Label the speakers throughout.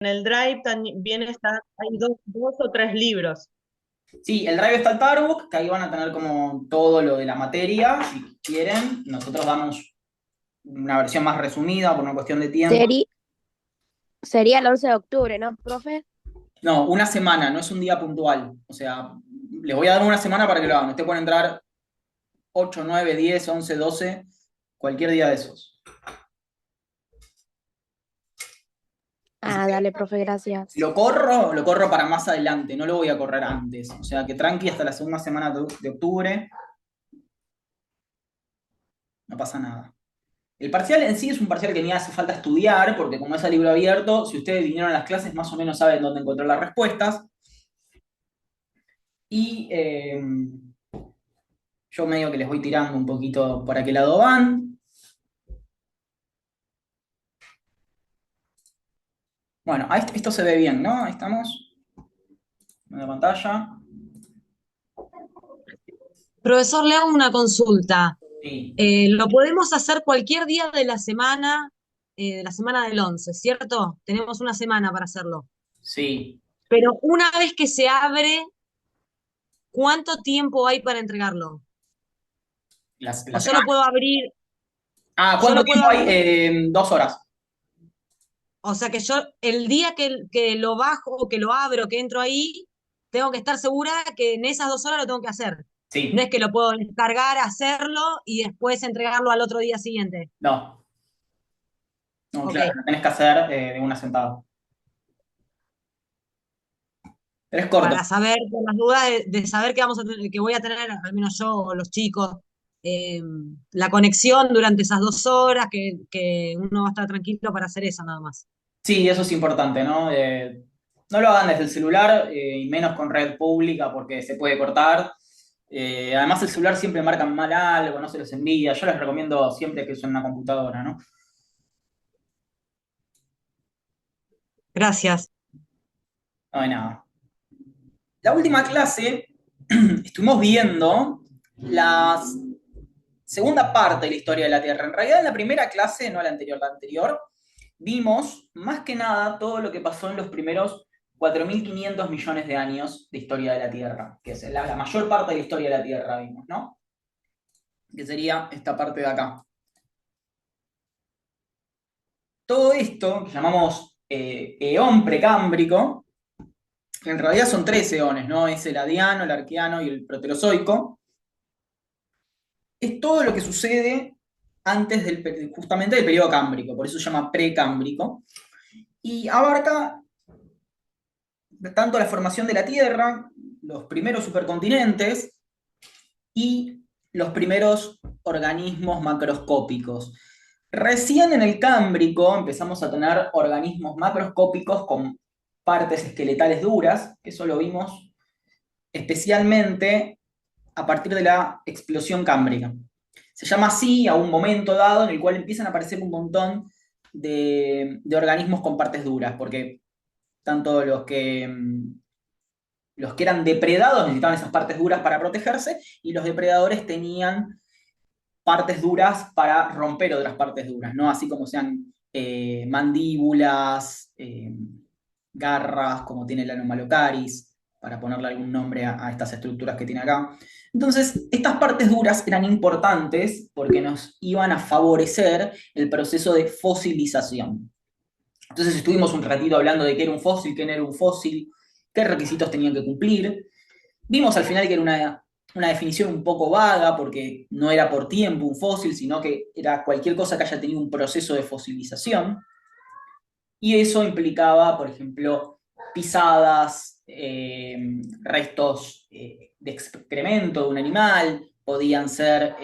Speaker 1: en el Drive también está, hay dos o tres libros.
Speaker 2: Sí, el Drive está el Tarbook, que ahí van a tener como todo lo de la materia, si quieren. Nosotros damos una versión más resumida por una cuestión de tiempo.
Speaker 3: Seri- Sería el 11 de octubre, ¿no, profe?
Speaker 2: No, una semana, no es un día puntual. O sea, les voy a dar una semana para que lo hagan. Usted puede entrar 8, 9, 10, 11, 12, cualquier día de esos. Y si
Speaker 3: Ah, dale, profe, gracias.
Speaker 2: lo corro para más adelante, no lo voy a correr antes. O sea, que tranqui hasta la segunda semana de octubre, no pasa nada. El parcial en sí es un parcial que ni hace falta estudiar, porque como es a libro abierto, si ustedes vinieron a las clases más o menos saben dónde encontrar las respuestas. Y yo medio que les voy tirando un poquito por aquel lado van. Bueno, esto se ve bien, ¿no? Ahí estamos, en la pantalla.
Speaker 1: Profesor, le hago una consulta.
Speaker 2: Sí,
Speaker 1: Lo podemos hacer cualquier día de la semana del 11, ¿cierto? Tenemos una semana para hacerlo.
Speaker 2: sí.
Speaker 1: Pero una vez que se abre, ¿cuánto tiempo hay para entregarlo? O
Speaker 2: La semana.
Speaker 1: yo
Speaker 2: ¿Cuánto
Speaker 1: lo puedo
Speaker 2: tiempo hay?
Speaker 1: abrir,
Speaker 2: 2 horas.
Speaker 1: o sea que yo el día que lo bajo o que lo abro, que entro ahí, tengo que estar segura que en esas 2 horas lo tengo que hacer. No es
Speaker 2: Sí,
Speaker 1: que lo puedo descargar, hacerlo y después entregarlo al otro día siguiente.
Speaker 2: no, no,
Speaker 1: Ok.
Speaker 2: claro, lo tenés que hacer de una sentada. Pero es corto.
Speaker 1: Para saber, por las dudas de saber que vamos a tener, que voy a tener, al menos yo o los chicos, eh, la conexión durante esas 2 horas, que uno va a estar tranquilo para hacer eso nada más.
Speaker 2: Sí, eso es importante, ¿no? No lo hagan desde el celular, y menos con red pública porque se puede cortar. Además, el celular siempre marca mal algo, no se los envía. Yo les recomiendo siempre que usen una computadora, ¿no?
Speaker 1: Gracias.
Speaker 2: No hay nada. La última clase estuvimos viendo la segunda parte de la historia de la Tierra. En realidad, en la primera clase, no la anterior, vimos más que nada todo lo que pasó en los primeros 4.500 millones de años de historia de la Tierra, que es la mayor parte de la historia de la Tierra, vimos, ¿no? Que sería esta parte de acá. Todo esto, que llamamos eón precámbrico, que en realidad son tres eones, ¿no? Es el Adiano, el Arqueano y el Proterozoico, es todo lo que sucede antes justamente del periodo cámbrico, por eso se llama precámbrico, y abarca tanto la formación de la Tierra, los primeros supercontinentes y los primeros organismos macroscópicos. Recién en el Cámbrico empezamos a tener organismos macroscópicos con partes esqueletales duras, que eso lo vimos especialmente a partir de la explosión cámbrica. Se llama así a un momento dado en el cual empiezan a aparecer un montón de organismos con partes duras, porque tanto los que eran depredados necesitaban esas partes duras para protegerse y los depredadores tenían partes duras para romper otras partes duras, ¿no? Así como sean mandíbulas, garras, como tiene el Anomalocaris, para ponerle algún nombre a estas estructuras que tiene acá. Entonces, estas partes duras eran importantes porque nos iban a favorecer el proceso de fosilización. Entonces estuvimos un ratito hablando de qué era un fósil, qué no era un fósil, qué requisitos tenían que cumplir. Vimos al final que era una definición un poco vaga porque no era por tiempo un fósil, sino que era cualquier cosa que haya tenido un proceso de fosilización. Y eso implicaba, por ejemplo, pisadas, restos de excremento de un animal, podían ser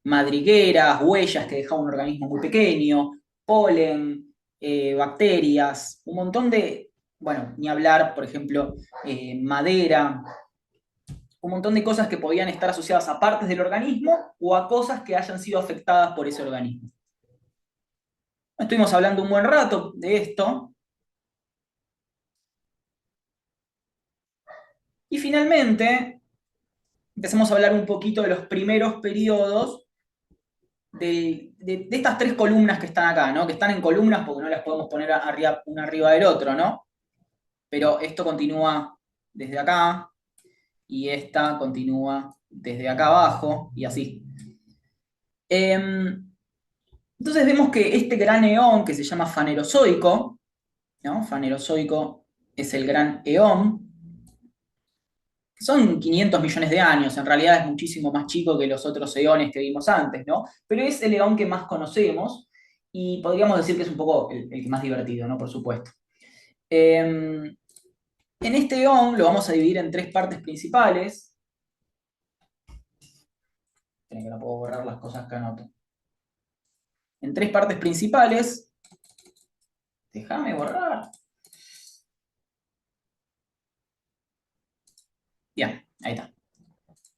Speaker 2: madrigueras, huellas que dejaba un organismo muy pequeño, polen, bacterias, un montón de, bueno, ni hablar, por ejemplo, madera, un montón de cosas que podían estar asociadas a partes del organismo o a cosas que hayan sido afectadas por ese organismo. Estuvimos hablando un buen rato de esto y finalmente empezamos a hablar un poquito de los primeros periodos de estas tres columnas que están acá, ¿no? Que están en columnas porque no las podemos poner arriba, una arriba del otro, ¿no? Pero esto continúa desde acá y esta continúa desde acá abajo y así. Entonces vemos que este gran eón que se llama Fanerozoico, ¿no? Fanerozoico es el gran eón, que son 500 millones de años, en realidad es muchísimo más chico que los otros eones que vimos antes, ¿no? Pero es el eón que más conocemos y podríamos decir que es un poco el que más divertido, ¿no? Por supuesto. En este eón lo vamos a dividir en tres partes principales. Esperen que no puedo borrar las cosas que anoto. En tres partes principales. Déjame borrar. Bien, ahí está.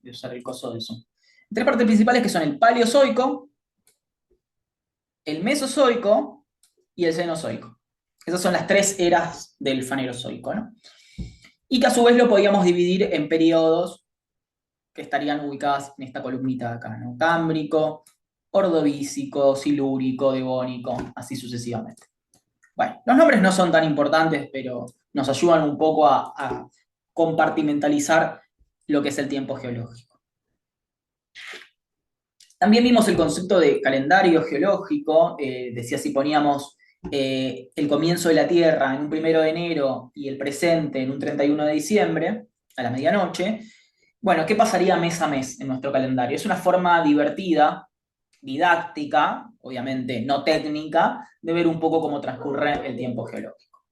Speaker 2: Voy a usar el coso del Zoom. Tres partes principales que son el Paleozoico, el Mesozoico y el Cenozoico. Esas son las tres eras del Fanerozoico, ¿no? Y que a su vez lo podíamos dividir en periodos que estarían ubicadas en esta columnita de acá, ¿no? Cámbrico, Ordovícico, Silúrico, Devónico, así sucesivamente. Bueno, los nombres no son tan importantes, pero nos ayudan un poco a compartimentalizar lo que es el tiempo geológico. También vimos el concepto de calendario geológico, decía si poníamos el comienzo de la Tierra en un 1 de enero y el presente en un 31 de diciembre, a la medianoche. Bueno, ¿qué pasaría mes a mes en nuestro calendario? Es una forma divertida, didáctica, obviamente no técnica, de ver un poco cómo transcurre el tiempo geológico.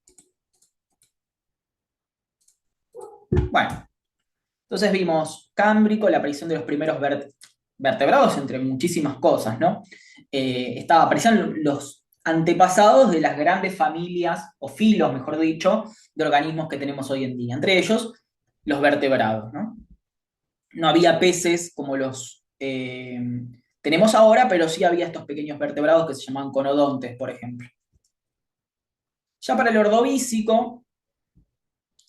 Speaker 2: Bueno, entonces vimos Cámbrico, la aparición de los primeros vertebrados, entre muchísimas cosas, ¿no? Aparecían los antepasados de las grandes familias, o filos, mejor dicho, de organismos que tenemos hoy en día. Entre ellos, los vertebrados, ¿no? No había peces como los tenemos ahora, pero sí había estos pequeños vertebrados que se llamaban conodontes, por ejemplo. Ya para el Ordovícico,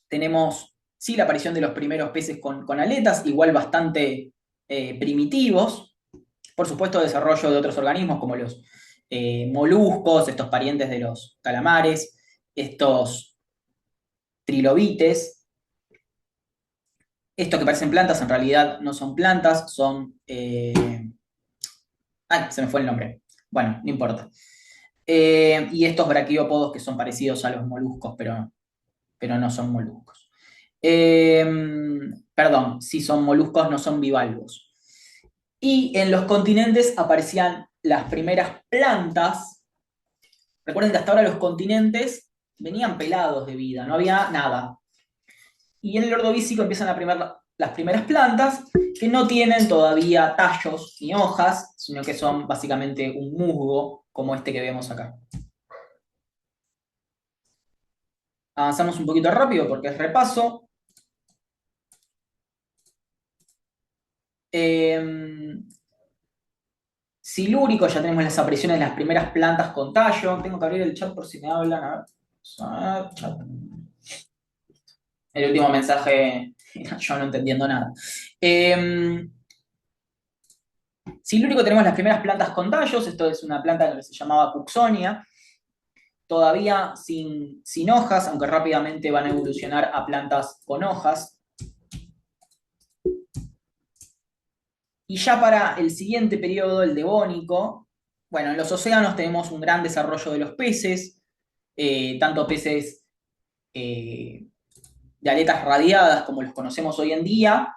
Speaker 2: tenemos, sí, la aparición de los primeros peces con aletas, igual bastante primitivos. Por supuesto, desarrollo de otros organismos como los moluscos, estos parientes de los calamares, estos trilobites. Estos que parecen plantas en realidad no son plantas, son... Ay, se me fue el nombre. Bueno, no importa. Y estos braquiópodos que son parecidos a los moluscos, pero no son moluscos. Perdón, sí son moluscos, no son bivalvos. Y en los continentes aparecían las primeras plantas. Recuerden que hasta ahora los continentes venían pelados de vida, no había nada. Y en el Ordovícico empiezan las primeras plantas que no tienen todavía tallos ni hojas, sino que son básicamente un musgo, como este que vemos acá. Avanzamos un poquito rápido porque es repaso. Silúrico, ya tenemos las apariciones de las primeras plantas con tallo. Tengo que abrir el chat por si me hablan. A ver. Chat. El último mensaje, yo no entendiendo nada. Silúrico tenemos las primeras plantas con tallos. Esto es una planta que se llamaba Cooksonia. Todavía sin hojas, aunque rápidamente van a evolucionar a plantas con hojas. Y ya para el siguiente periodo, el Devónico, bueno, en los océanos tenemos un gran desarrollo de los peces, tanto peces de aletas radiadas como los conocemos hoy en día,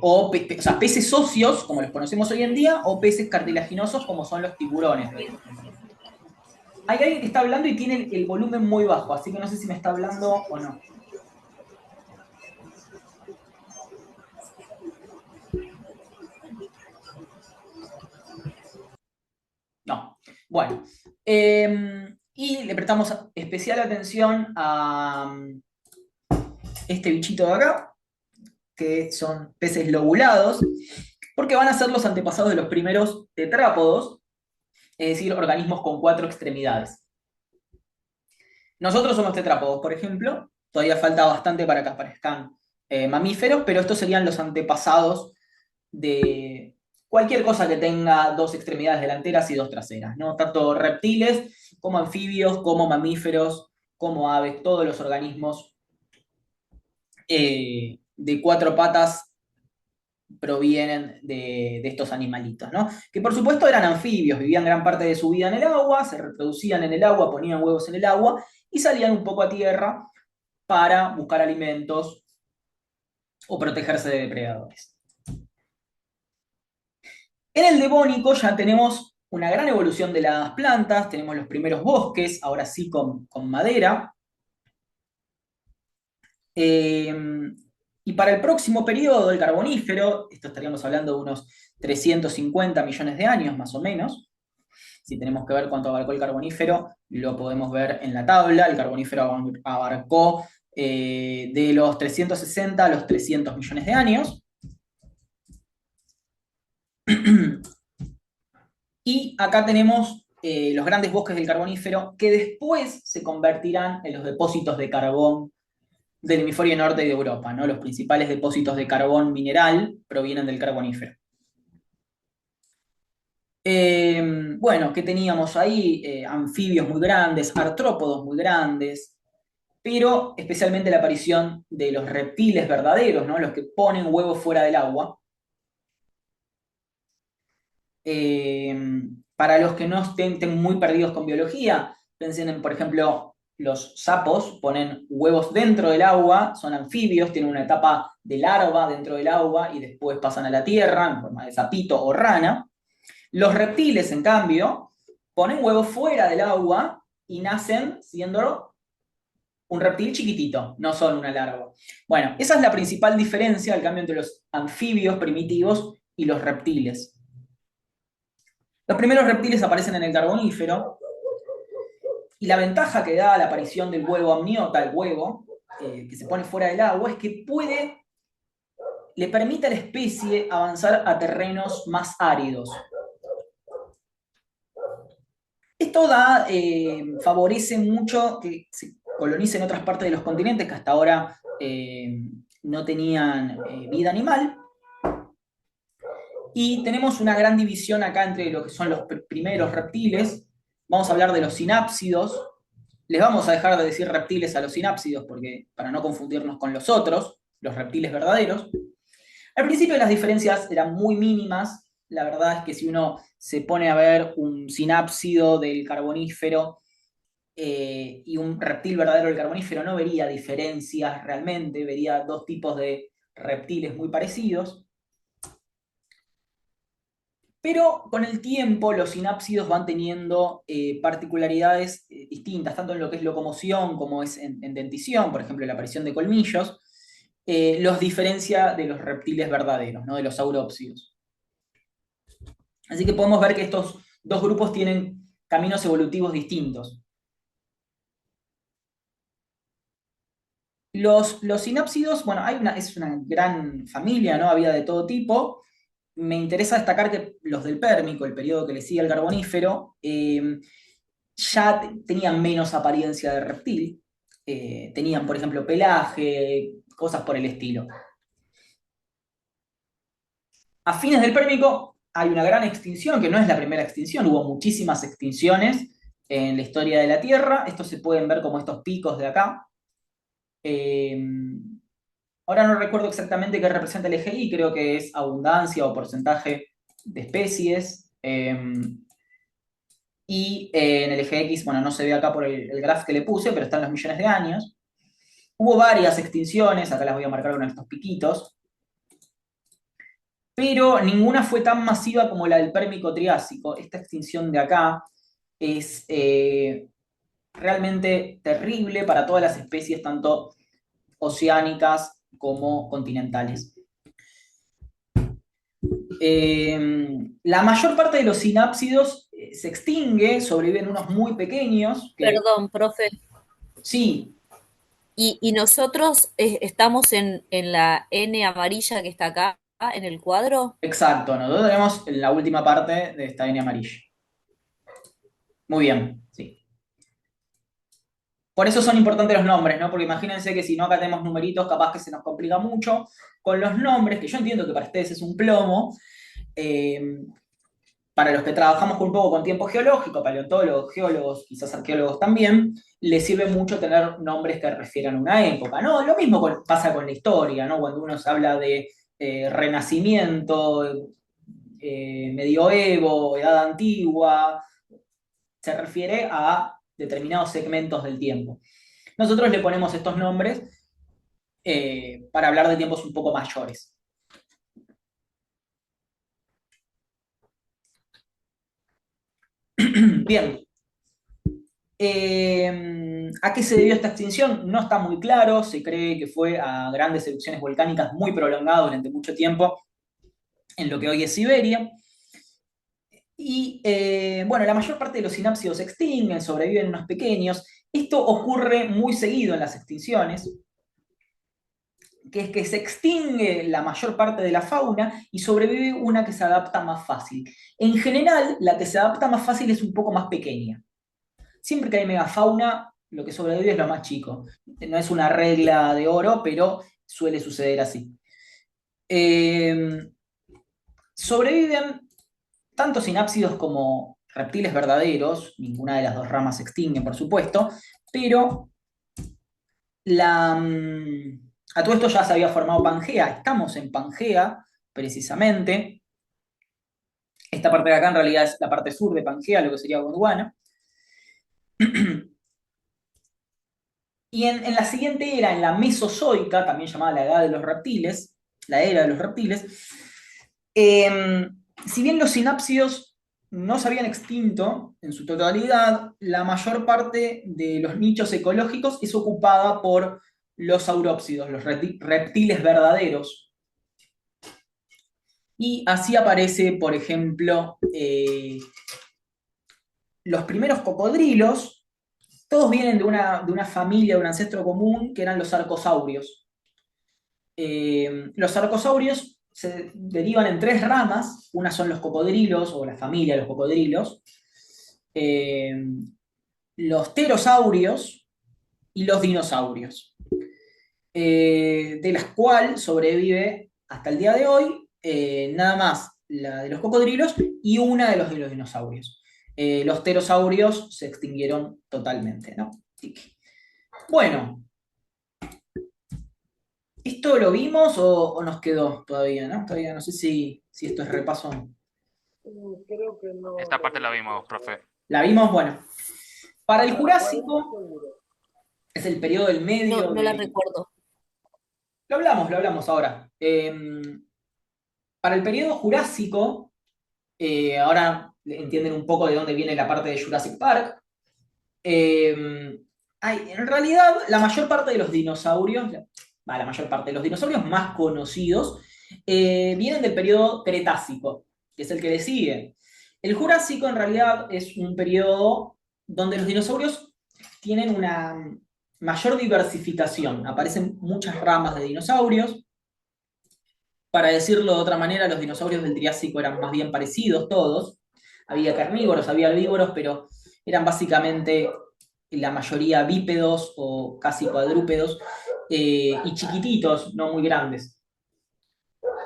Speaker 2: o sea, peces óseos como los conocemos hoy en día, o peces cartilaginosos como son los tiburones. Hay alguien que está hablando y tiene el volumen muy bajo, así que no sé si me está hablando o no. No. Bueno. Y le prestamos especial atención a este bichito de acá, que son peces lobulados, porque van a ser los antepasados de los primeros tetrápodos, es decir, organismos con 4 extremidades. Nosotros somos tetrápodos, por ejemplo, todavía falta bastante para que aparezcan mamíferos, pero estos serían los antepasados de cualquier cosa que tenga dos extremidades delanteras y dos traseras, ¿no? Tanto reptiles como anfibios, como mamíferos, como aves, todos los organismos de cuatro patas provienen de estos animalitos, ¿no? Que por supuesto eran anfibios, vivían gran parte de su vida en el agua, se reproducían en el agua, ponían huevos en el agua y salían un poco a tierra para buscar alimentos o protegerse de depredadores. En el Devónico ya tenemos una gran evolución de las plantas, tenemos los primeros bosques, ahora sí con madera. Y para el próximo periodo, el Carbonífero, esto estaríamos hablando de unos 350 millones de años más o menos. Si tenemos que ver cuánto abarcó el Carbonífero, lo podemos ver en la tabla. El Carbonífero abarcó de los 360 a los 300 millones de años. Y acá tenemos los grandes bosques del Carbonífero que después se convertirán en los depósitos de carbón del hemisferio norte de Europa, ¿no? Los principales depósitos de carbón mineral provienen del Carbonífero. Bueno, ¿qué teníamos ahí? Anfibios muy grandes, artrópodos muy grandes, pero especialmente la aparición de los reptiles verdaderos, ¿no? Los que ponen huevos fuera del agua. Para los que no estén muy perdidos con biología, piensen en, por ejemplo, los sapos ponen huevos dentro del agua, son anfibios, tienen una etapa de larva dentro del agua y después pasan a la tierra en forma de sapito o rana. Los reptiles, en cambio, ponen huevos fuera del agua y nacen siendo un reptil chiquitito, no son una larva. Bueno, esa es la principal diferencia, el cambio entre los anfibios primitivos y los reptiles. Los primeros reptiles aparecen en el Carbonífero y la ventaja que da la aparición del huevo amniota, el huevo, que se pone fuera del agua, es que le permite a la especie avanzar a terrenos más áridos. Esto favorece mucho que se colonicen otras partes de los continentes que hasta ahora no tenían vida animal. Y tenemos una gran división acá entre lo que son los primeros reptiles. Vamos a hablar de los sinápsidos. Les vamos a dejar de decir reptiles a los sinápsidos para no confundirnos con los otros, los reptiles verdaderos. Al principio las diferencias eran muy mínimas. La verdad es que si uno se pone a ver un sinápsido del Carbonífero y un reptil verdadero del Carbonífero, no vería diferencias realmente, vería dos tipos de reptiles muy parecidos. Pero con el tiempo los sinápsidos van teniendo particularidades distintas, tanto en lo que es locomoción como es en dentición, por ejemplo la aparición de colmillos, los diferencia de los reptiles verdaderos, ¿no? De los saurópsidos. Así que podemos ver que estos dos grupos tienen caminos evolutivos distintos. Los sinápsidos, bueno, es una gran familia, ¿no? Había de todo tipo. Me interesa destacar que los del Pérmico, el periodo que le sigue al Carbonífero, ya tenían menos apariencia de reptil. Tenían, por ejemplo, pelaje, cosas por el estilo. A fines del Pérmico hay una gran extinción, que no es la primera extinción, hubo muchísimas extinciones en la historia de la Tierra. Estos se pueden ver como estos picos de acá. Ahora no recuerdo exactamente qué representa el eje Y, creo que es abundancia o porcentaje de especies. Y en el eje X, bueno, no se ve acá por el graph que le puse, pero están los millones de años. Hubo varias extinciones, acá las voy a marcar con estos piquitos, pero ninguna fue tan masiva como la del Pérmico Triásico. Esta extinción de acá es realmente terrible para todas las especies, tanto oceánicas como continentales. La mayor parte de los sinápsidos se extingue, sobreviven unos muy pequeños.
Speaker 4: Perdón, profe.
Speaker 2: Sí.
Speaker 4: Y nosotros estamos en la N amarilla que está acá, en el cuadro.
Speaker 2: Exacto, nosotros tenemos la última parte de esta N amarilla. Muy bien, sí. Por eso son importantes los nombres, ¿no? Porque imagínense que si no acá tenemos numeritos, capaz que se nos complica mucho. Con los nombres, que yo entiendo que para ustedes es un plomo, para los que trabajamos un poco con tiempo geológico, paleontólogos, geólogos, quizás arqueólogos también, les sirve mucho tener nombres que refieran a una época, ¿no? Lo mismo pasa con la historia, ¿no? Cuando uno se habla de Renacimiento, Medioevo, Edad Antigua, se refiere a determinados segmentos del tiempo. Nosotros le ponemos estos nombres para hablar de tiempos un poco mayores. Bien. ¿A qué se debió esta extinción? No está muy claro, se cree que fue a grandes erupciones volcánicas muy prolongadas durante mucho tiempo en lo que hoy es Siberia. Y bueno, la mayor parte de los sinápsidos se extinguen, sobreviven unos pequeños. Esto ocurre muy seguido en las extinciones, que es que se extingue la mayor parte de la fauna y sobrevive una que se adapta más fácil. En general, la que se adapta más fácil es un poco más pequeña. Siempre que hay megafauna, lo que sobrevive es lo más chico. No es una regla de oro, pero suele suceder así. Sobreviven tanto sinápsidos como reptiles verdaderos, ninguna de las dos ramas se extingue, por supuesto, pero a todo esto ya se había formado Pangea, estamos en Pangea, precisamente. Esta parte de acá en realidad es la parte sur de Pangea, lo que sería Gondwana. Y en la siguiente era, en la Mesozoica, también llamada la Edad de los Reptiles, la Era de los Reptiles, si bien los sinápsidos no se habían extinto en su totalidad, la mayor parte de los nichos ecológicos es ocupada por los saurópsidos, los reptiles verdaderos. Y así aparece, por ejemplo, los primeros cocodrilos. Todos vienen de una familia, de un ancestro común, que eran los arcosaurios. Los arcosaurios se derivan en tres ramas. Una son los cocodrilos, o la familia de los cocodrilos, los pterosaurios y los dinosaurios, de las cuales sobrevive hasta el día de hoy nada más la de los cocodrilos y una de los dinosaurios. Los pterosaurios se extinguieron totalmente, ¿no? Bueno, ¿esto lo vimos o nos quedó todavía, ¿no? Todavía no sé si esto es repaso.
Speaker 5: Esta parte la vimos, profe.
Speaker 2: ¿La vimos? Bueno. Para el Jurásico es el periodo del medio.
Speaker 4: No la recuerdo.
Speaker 2: Lo hablamos ahora. Para el periodo Jurásico, ahora entienden un poco de dónde viene la parte de Jurassic Park. En realidad, la mayor parte de los dinosaurios, la mayor parte de los dinosaurios más conocidos, vienen del periodo Cretácico, que es el que le sigue. El Jurásico, en realidad, es un periodo donde los dinosaurios tienen una mayor diversificación. Aparecen muchas ramas de dinosaurios. Para decirlo de otra manera, los dinosaurios del Triásico eran más bien parecidos todos. Había carnívoros, había herbívoros, pero eran básicamente la mayoría bípedos o casi cuadrúpedos y chiquititos, no muy grandes.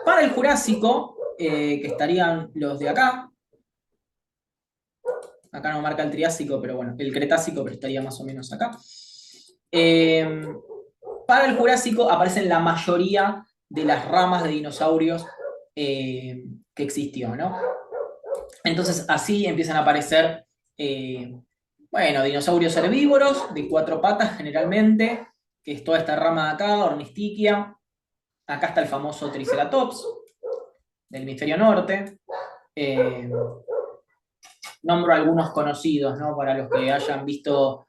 Speaker 2: Para el Jurásico, que estarían los de acá no marca el Triásico, pero bueno, el Cretácico, pero estaría más o menos acá. Para el Jurásico aparecen la mayoría de las ramas de dinosaurios que existió, ¿no? Entonces así empiezan a aparecer, bueno, dinosaurios herbívoros de 4 patas generalmente, que es toda esta rama de acá, Ornistiquia. Acá está el famoso Triceratops del hemisferio norte. Nombro algunos conocidos, ¿no? Para los que hayan visto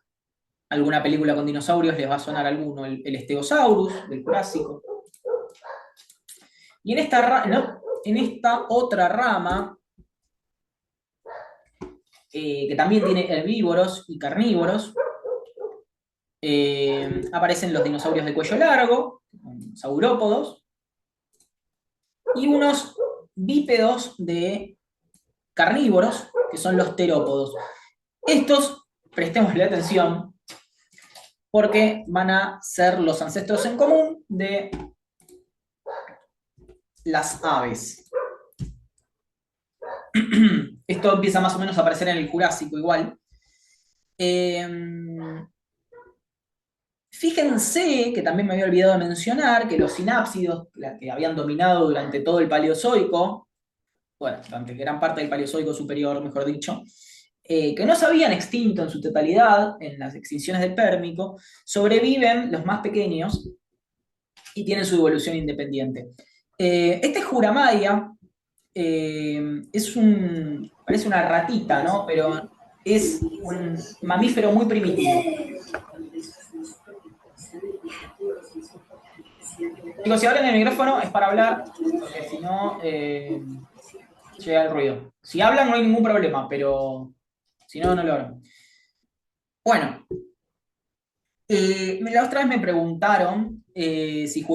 Speaker 2: alguna película con dinosaurios les va a sonar alguno, el Stegosaurus del Jurásico. Y en esta otra rama, que también tiene herbívoros y carnívoros, aparecen los dinosaurios de cuello largo, saurópodos, y unos bípedos de carnívoros, que son los terópodos. Estos, prestémosle atención, porque van a ser los ancestros en común de las aves. Esto empieza más o menos a aparecer en el Jurásico igual. Eh, Fíjense que también me había olvidado de mencionar que los sinápsidos, que habían dominado durante todo el Paleozoico, bueno, durante gran parte del Paleozoico superior, mejor dicho, que no se habían extinto en su totalidad en las extinciones del Pérmico, sobreviven los más pequeños y tienen su evolución independiente. Este Juramaya parece una ratita, ¿no? Pero es un mamífero muy primitivo. Chicos, si abren el micrófono es para hablar, porque si no, llega el ruido. Si hablan no hay ningún problema, pero si no, no lo abren. Bueno, la otra vez me preguntaron si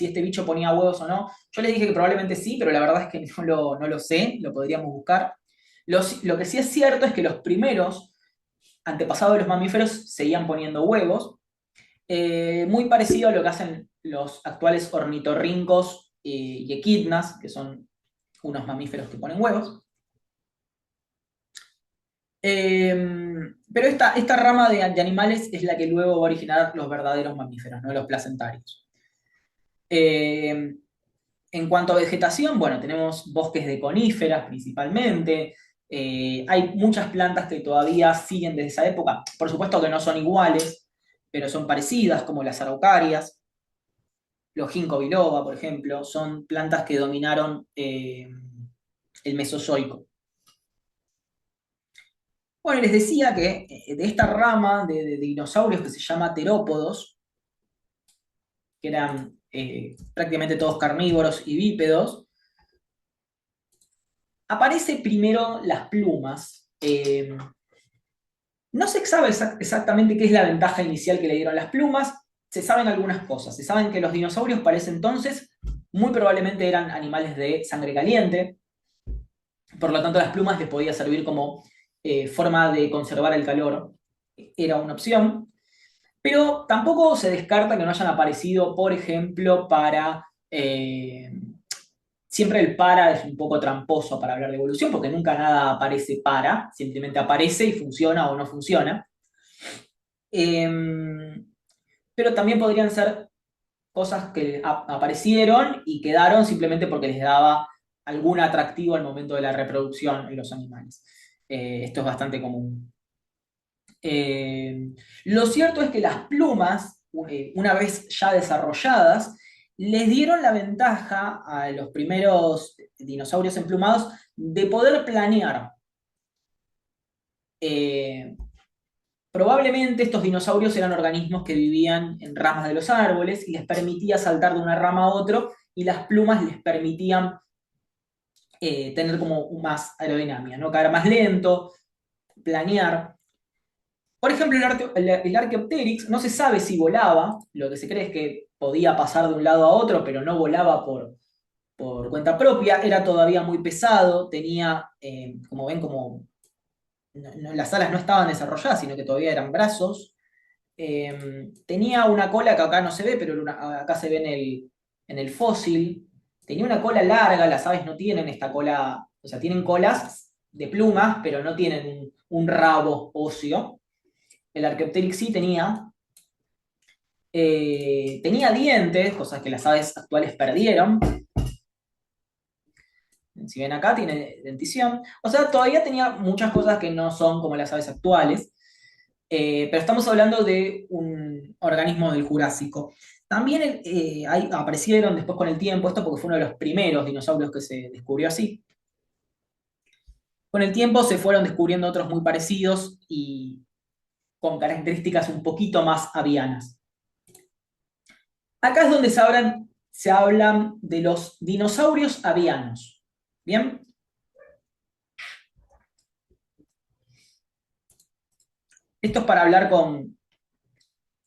Speaker 2: este bicho ponía huevos o no. Yo les dije que probablemente sí, pero la verdad es que no lo sé, lo podríamos buscar. Lo que sí es cierto es que los primeros antepasados de los mamíferos seguían poniendo huevos, muy parecido a lo que hacen los actuales ornitorrincos y equidnas, que son unos mamíferos que ponen huevos. Pero esta rama de animales es la que luego va a originar los verdaderos mamíferos, no los placentarios. En cuanto a vegetación, bueno, tenemos bosques de coníferas principalmente. Hay muchas plantas que todavía siguen desde esa época. Por supuesto que no son iguales, pero son parecidas, como las araucarias. Los ginkgo biloba, por ejemplo, son plantas que dominaron el Mesozoico. Bueno, les decía que de esta rama de dinosaurios que se llama terópodos, que eran prácticamente todos carnívoros y bípedos, aparece primero las plumas. No se sabe exactamente qué es la ventaja inicial que le dieron las plumas, se saben algunas cosas. Se saben que los dinosaurios para ese entonces muy probablemente eran animales de sangre caliente, por lo tanto las plumas les podía servir como forma de conservar el calor, era una opción. Pero tampoco se descarta que no hayan aparecido, por ejemplo, para... siempre el para es un poco tramposo para hablar de evolución, porque nunca nada aparece para, simplemente aparece y funciona o no funciona. Pero también podrían ser cosas que aparecieron y quedaron simplemente porque les daba algún atractivo al momento de la reproducción en los animales. Esto es bastante común. Lo cierto es que las plumas, una vez ya desarrolladas, les dieron la ventaja a los primeros dinosaurios emplumados de poder planear. Probablemente estos dinosaurios eran organismos que vivían en ramas de los árboles y les permitía saltar de una rama a otra, y las plumas les permitían tener como más aerodinámica, ¿no? Caer más lento, planear. Por ejemplo, el Archaeopteryx no se sabe si volaba, lo que se cree es que podía pasar de un lado a otro, pero no volaba por cuenta propia, era todavía muy pesado, tenía, como ven, las alas no estaban desarrolladas, sino que todavía eran brazos. Tenía una cola que acá no se ve, pero acá se ve en el fósil. Tenía una cola larga, las aves no tienen esta cola, o sea, tienen colas de plumas, pero no tienen un rabo óseo. El Archaeopteryx sí tenía. Tenía dientes, cosas que las aves actuales perdieron. Si ven acá, tiene dentición. O sea, todavía tenía muchas cosas que no son como las aves actuales. Pero estamos hablando de un organismo del Jurásico. También aparecieron después con el tiempo, esto porque fue uno de los primeros dinosaurios que se descubrió así. Con el tiempo se fueron descubriendo otros muy parecidos y con características un poquito más avianas. Acá es donde se hablan de los dinosaurios avianos. ¿Bien? Esto es para hablar con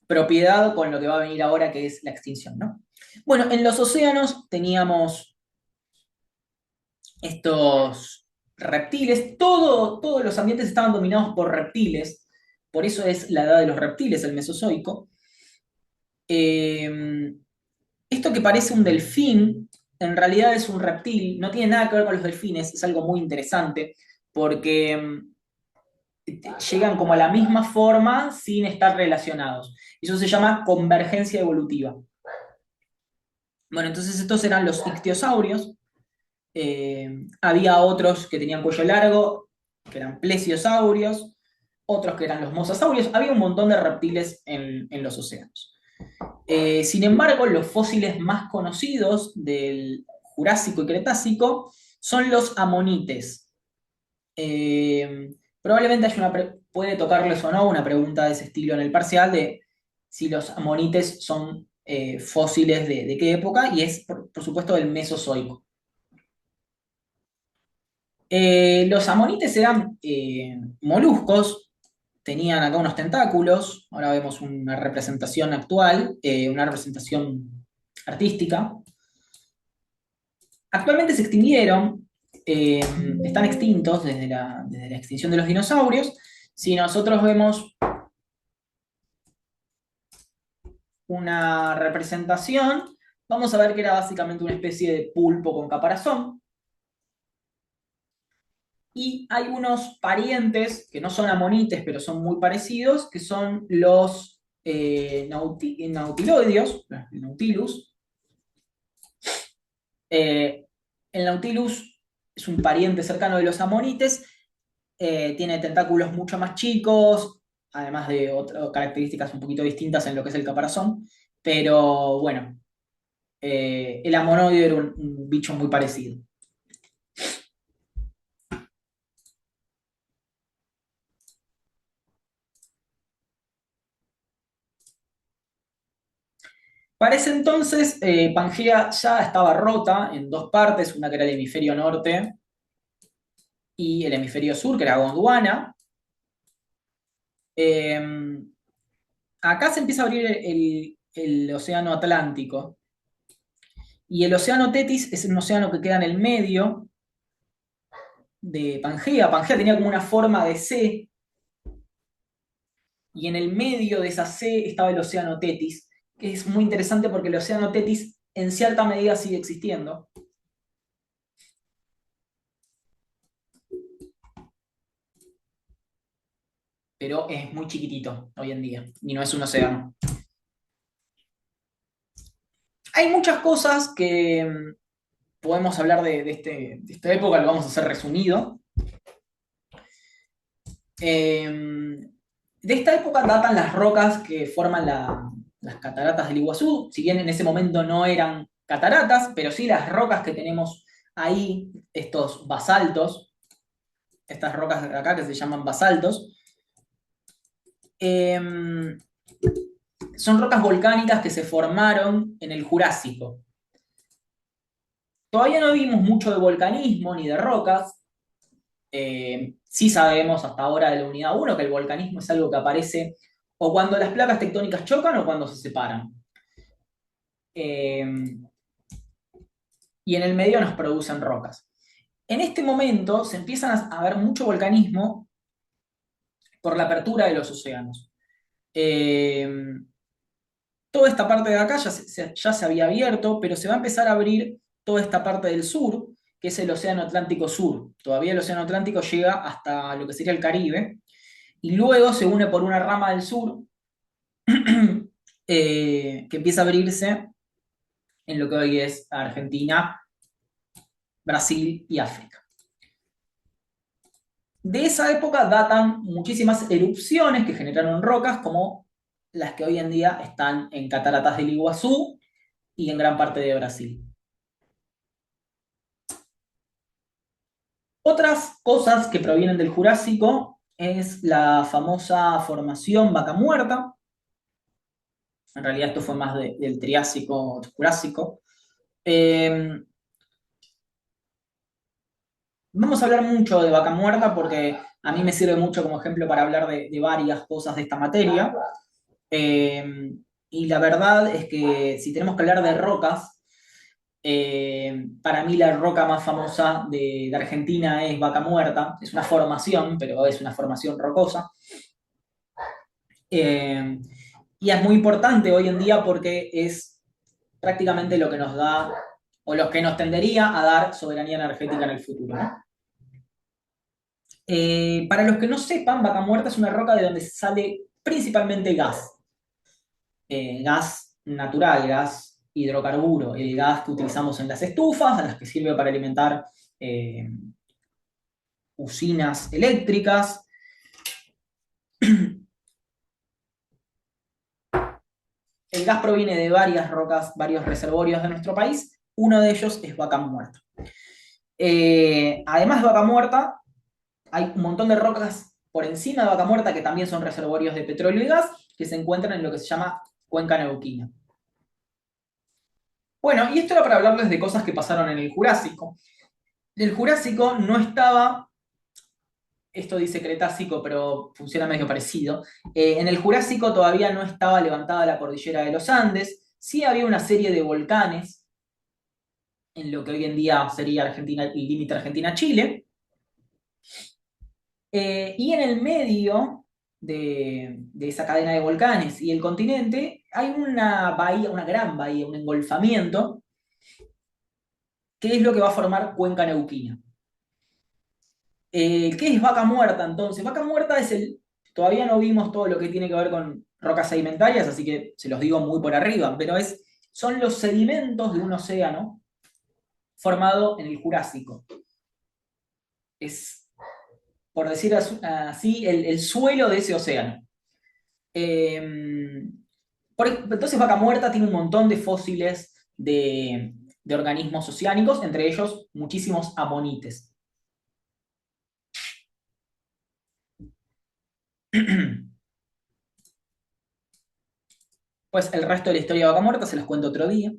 Speaker 2: propiedad con lo que va a venir ahora, que es la extinción, ¿no? Bueno, en los océanos teníamos estos reptiles, todos los ambientes estaban dominados por reptiles, por eso es la edad de los reptiles, el Mesozoico. Esto que parece un delfín en realidad es un reptil, no tiene nada que ver con los delfines, es algo muy interesante, porque llegan como a la misma forma sin estar relacionados. Eso se llama convergencia evolutiva. Bueno, entonces estos eran los ictiosaurios. Había otros que tenían cuello largo, que eran plesiosaurios, otros que eran los mosasaurios. Había un montón de reptiles en los océanos. Sin embargo, los fósiles más conocidos del Jurásico y Cretácico son los amonites. Probablemente puede tocarles o no una pregunta de ese estilo en el parcial de si los amonites son fósiles de qué época, y es, por supuesto, del Mesozoico. Los amonites eran moluscos, tenían acá unos tentáculos, ahora vemos una representación actual, una representación artística. Actualmente se extinguieron, están extintos desde la extinción de los dinosaurios. Si nosotros vemos una representación, vamos a ver que era básicamente una especie de pulpo con caparazón. Y hay unos parientes que no son amonites, pero son muy parecidos, que son los nautiloideos, el Nautilus. El Nautilus es un pariente cercano de los amonites, tiene tentáculos mucho más chicos, además de otras características un poquito distintas en lo que es el caparazón, pero bueno, el amonoide era un bicho muy parecido. Para ese entonces, Pangea ya estaba rota en dos partes, una que era el hemisferio norte y el hemisferio sur, que era Gondwana. Acá se empieza a abrir el océano Atlántico. Y el océano Tetis es un océano que queda en el medio de Pangea. Pangea tenía como una forma de C, y en el medio de esa C estaba el océano Tetis, que es muy interesante porque el océano Tetis en cierta medida sigue existiendo. Pero es muy chiquitito hoy en día, y no es un océano. Hay muchas cosas que podemos hablar de esta época, lo vamos a hacer resumido. De esta época datan las rocas que forman las cataratas del Iguazú, si bien en ese momento no eran cataratas, pero sí las rocas que tenemos ahí, estos basaltos, estas rocas de acá que se llaman basaltos, son rocas volcánicas que se formaron en el Jurásico. Todavía no vimos mucho de volcanismo ni de rocas. Sí sabemos hasta ahora de la unidad 1 que el volcanismo es algo que aparece o cuando las placas tectónicas chocan o cuando se separan. Y en el medio nos producen rocas. En este momento se empiezan a ver mucho volcanismo por la apertura de los océanos. Toda esta parte de acá ya se había abierto, pero se va a empezar a abrir toda esta parte del sur, que es el Océano Atlántico Sur. Todavía el Océano Atlántico llega hasta lo que sería el Caribe, y luego se une por una rama del sur que empieza a abrirse en lo que hoy es Argentina, Brasil y África. De esa época datan muchísimas erupciones que generaron rocas, como las que hoy en día están en Cataratas del Iguazú y en gran parte de Brasil. Otras cosas que provienen del Jurásico es la famosa formación Vaca Muerta. En realidad esto fue más del Triásico, Jurásico. Vamos a hablar mucho de Vaca Muerta porque a mí me sirve mucho como ejemplo para hablar de varias cosas de esta materia. Y la verdad es que si tenemos que hablar de rocas, para mí la roca más famosa de Argentina es Vaca Muerta. Es una formación, pero es una formación rocosa. Y es muy importante hoy en día porque es prácticamente lo que nos da o los que nos tendería a dar soberanía energética en el futuro, ¿no? Para los que no sepan, Vaca Muerta es una roca de donde sale principalmente gas. Gas natural, gas hidrocarburo, el gas que utilizamos en las estufas, a las que sirve para alimentar eh, usinas eléctricas. El gas proviene de varias rocas, varios reservorios de nuestro país. Uno de ellos es Vaca Muerta. Además de Vaca Muerta, hay un montón de rocas por encima de Vaca Muerta que también son reservorios de petróleo y gas, que se encuentran en lo que se llama Cuenca Neuquina. Bueno, y esto era para hablarles de cosas que pasaron en el Jurásico. El Jurásico no estaba, esto dice Cretácico, pero funciona medio parecido. En el Jurásico todavía no estaba levantada la cordillera de los Andes, sí había una serie de volcanes en lo que hoy en día sería Argentina, el límite Argentina-Chile. Y en el medio de esa cadena de volcanes y el continente hay una bahía, una gran bahía, un engolfamiento, que es lo que va a formar Cuenca Neuquina. ¿Qué es Vaca Muerta entonces? Vaca Muerta es el... Todavía no vimos todo lo que tiene que ver con rocas sedimentarias, así que se los digo muy por arriba, pero son los sedimentos de un océano formado en el Jurásico. Es, por decir así, el suelo de ese océano. Entonces Vaca Muerta tiene un montón de fósiles de organismos oceánicos, entre ellos muchísimos amonites. Pues el resto de la historia de Vaca Muerta se los cuento otro día.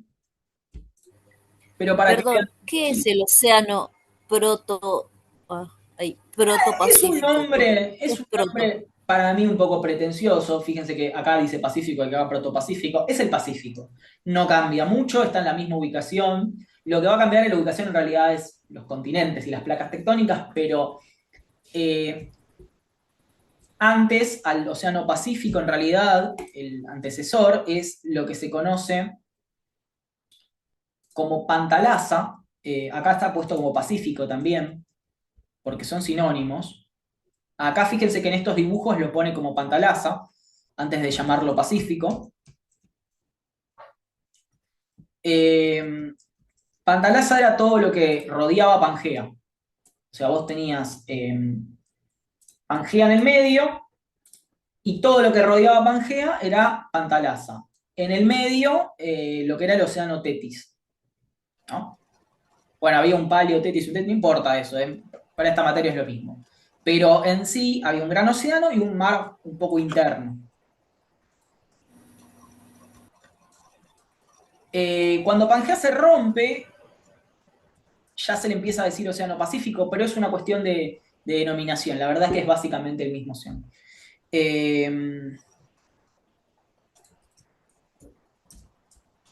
Speaker 2: Pero para que vean,
Speaker 4: Perdón, ¿qué es el océano proto,
Speaker 2: es un
Speaker 4: protopacífico?
Speaker 2: nombre,
Speaker 4: ¿Qué
Speaker 2: es
Speaker 4: es
Speaker 2: un
Speaker 4: proto?
Speaker 2: nombre para mí un poco pretencioso. Fíjense que acá dice Pacífico y acá Protopacífico. Es el Pacífico. No cambia mucho, está en la misma ubicación. Lo que va a cambiar en la ubicación en realidad es los continentes y las placas tectónicas, pero antes al Océano Pacífico, en realidad, el antecesor es lo que se conoce como Pantalasa. Acá está puesto como Pacífico también, porque son sinónimos. Acá fíjense que en estos dibujos lo pone como Pantalasa, antes de llamarlo Pacífico. Pantalasa era todo lo que rodeaba Pangea. O sea, vos tenías Pangea en el medio, y todo lo que rodeaba Pangea era Pantalasa. En el medio, lo que era el océano Tetis, ¿no? Bueno, había un palio Tetis, un Tetis, no importa eso, para esta materia es lo mismo. Pero en sí había un gran océano y un mar un poco interno. Cuando Pangea se rompe, ya se le empieza a decir Océano Pacífico, pero es una cuestión de denominación. La verdad es que es básicamente el mismo océano.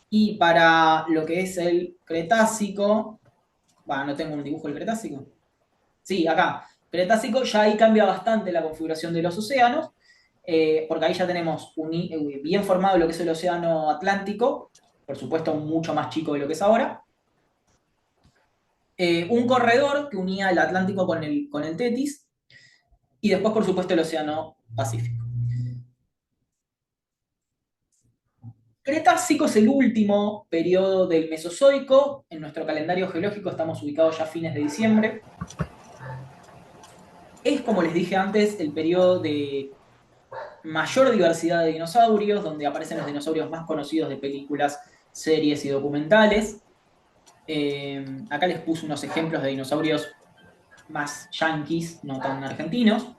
Speaker 2: Y para lo que es el Cretácico, bueno, no tengo un dibujo del Cretácico. Sí, acá. Cretácico, ya ahí cambia bastante la configuración de los océanos, porque ahí ya tenemos bien formado lo que es el océano Atlántico, por supuesto mucho más chico de lo que es ahora. Un corredor que unía el Atlántico con el Tetis, y después, por supuesto, el océano Pacífico. Cretácico es el último periodo del Mesozoico. En nuestro calendario geológico estamos ubicados ya a fines de diciembre. Es, como les dije antes, el periodo de mayor diversidad de dinosaurios, donde aparecen los dinosaurios más conocidos de películas, series y documentales. Acá les puse unos ejemplos de dinosaurios más yanquis, no tan argentinos.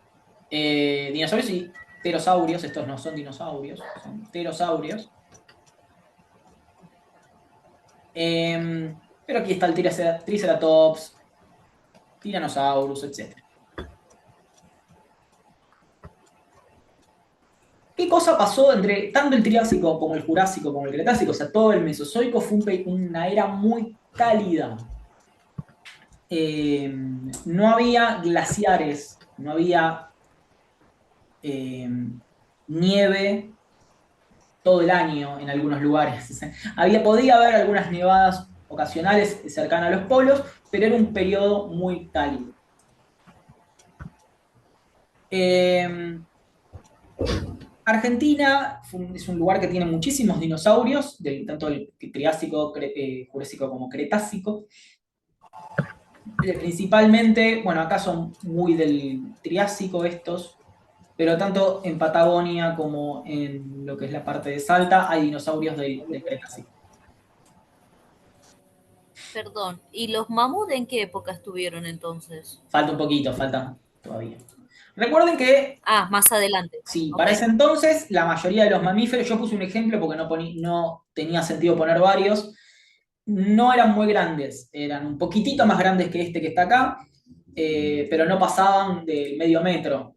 Speaker 2: Dinosaurios y pterosaurios, estos no son dinosaurios, son pterosaurios. Pero aquí está el Triceratops, Tyrannosaurus, etc. ¿Qué cosa pasó entre tanto el Triásico como el Jurásico como el Cretácico? O sea, todo el Mesozoico fue una era muy cálida. No había glaciares, no había nieve todo el año en algunos lugares. Podía haber algunas nevadas ocasionales cercano a los polos, pero era un periodo muy cálido. Argentina es un lugar que tiene muchísimos dinosaurios, tanto el Triásico, Jurásico como Cretácico. Principalmente, bueno, acá son muy del Triásico estos, pero tanto en Patagonia como en lo que es la parte de Salta hay dinosaurios del Cretácico.
Speaker 4: Perdón, ¿y los mamuts en qué época estuvieron entonces?
Speaker 2: Falta un poquito, falta todavía. Recuerden que,
Speaker 4: Ah, más adelante.
Speaker 2: sí,
Speaker 4: Ok.
Speaker 2: para ese entonces la mayoría de los mamíferos, yo puse un ejemplo porque no tenía sentido poner varios, no eran muy grandes, eran un poquitito más grandes que este que está acá, pero no pasaban del medio metro.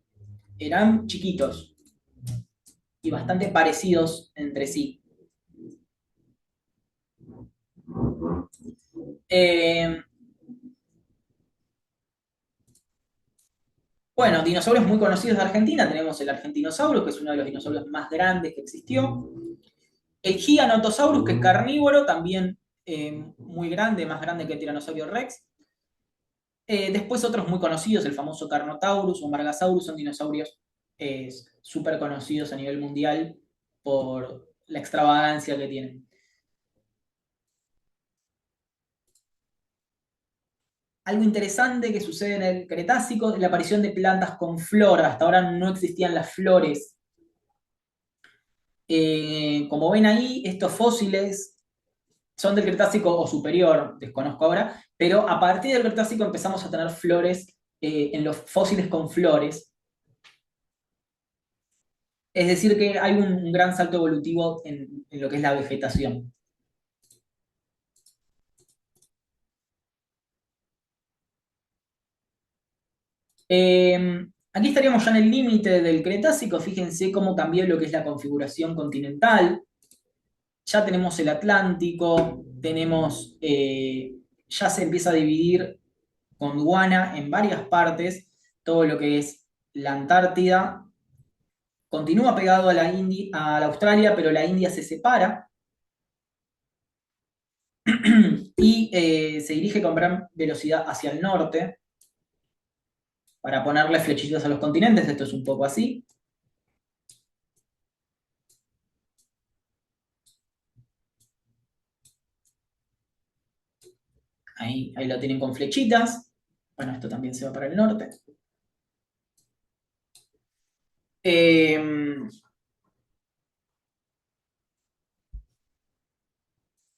Speaker 2: Eran chiquitos y bastante parecidos entre sí. Eh, bueno, dinosaurios muy conocidos de Argentina. Tenemos el Argentinosaurus, que es uno de los dinosaurios más grandes que existió. El Giganotosaurus, que es carnívoro, también muy grande, más grande que el Tiranosaurio Rex. Después otros muy conocidos, el famoso Carnotaurus o Margasaurus, son dinosaurios súper conocidos a nivel mundial por la extravagancia que tienen. Algo interesante que sucede en el Cretácico es la aparición de plantas con flor. Hasta ahora no existían las flores. Como ven ahí, estos fósiles son del Cretácico o superior, desconozco ahora, pero a partir del Cretácico empezamos a tener flores en los fósiles con flores. Es decir, que hay un gran salto evolutivo en lo que es la vegetación. Aquí estaríamos ya en el límite del Cretácico. Fíjense cómo cambió lo que es la configuración continental. Ya tenemos el Atlántico, ya se empieza a dividir Gondwana en varias partes, todo lo que es la Antártida. Continúa pegado a a la Australia, pero la India se separa y se dirige con gran velocidad hacia el norte para ponerle flechitas a los continentes. Esto es un poco así. Ahí lo tienen con flechitas. Bueno, esto también se va para el norte.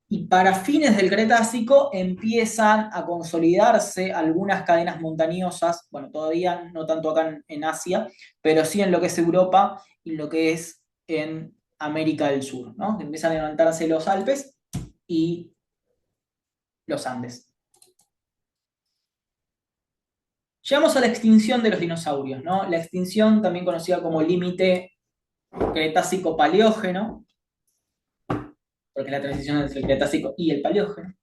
Speaker 2: Y para fines del Cretácico empiezan a consolidarse algunas cadenas montañosas, bueno, todavía no tanto acá en Asia, pero sí en lo que es Europa y lo que es en América del Sur, ¿no? Empiezan a levantarse los Alpes y los Andes. Llegamos a la extinción de los dinosaurios, ¿no? La extinción, también conocida como límite Cretácico-Paleógeno, porque es la transición entre el Cretácico y el Paleógeno.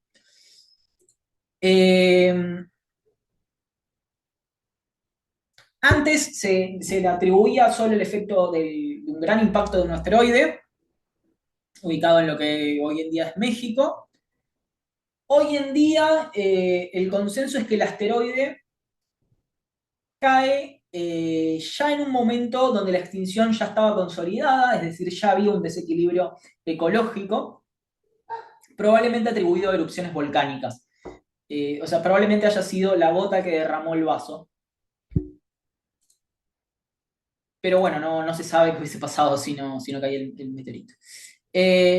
Speaker 2: Antes se le atribuía solo el efecto de un gran impacto de un asteroide, ubicado en lo que hoy en día es México. Hoy en día el consenso es que el asteroide cae ya en un momento donde la extinción ya estaba consolidada, es decir, ya había un desequilibrio ecológico, probablemente atribuido a erupciones volcánicas. O sea, probablemente haya sido la gota que derramó el vaso. Pero bueno, no se sabe qué hubiese pasado si no caía el meteorito.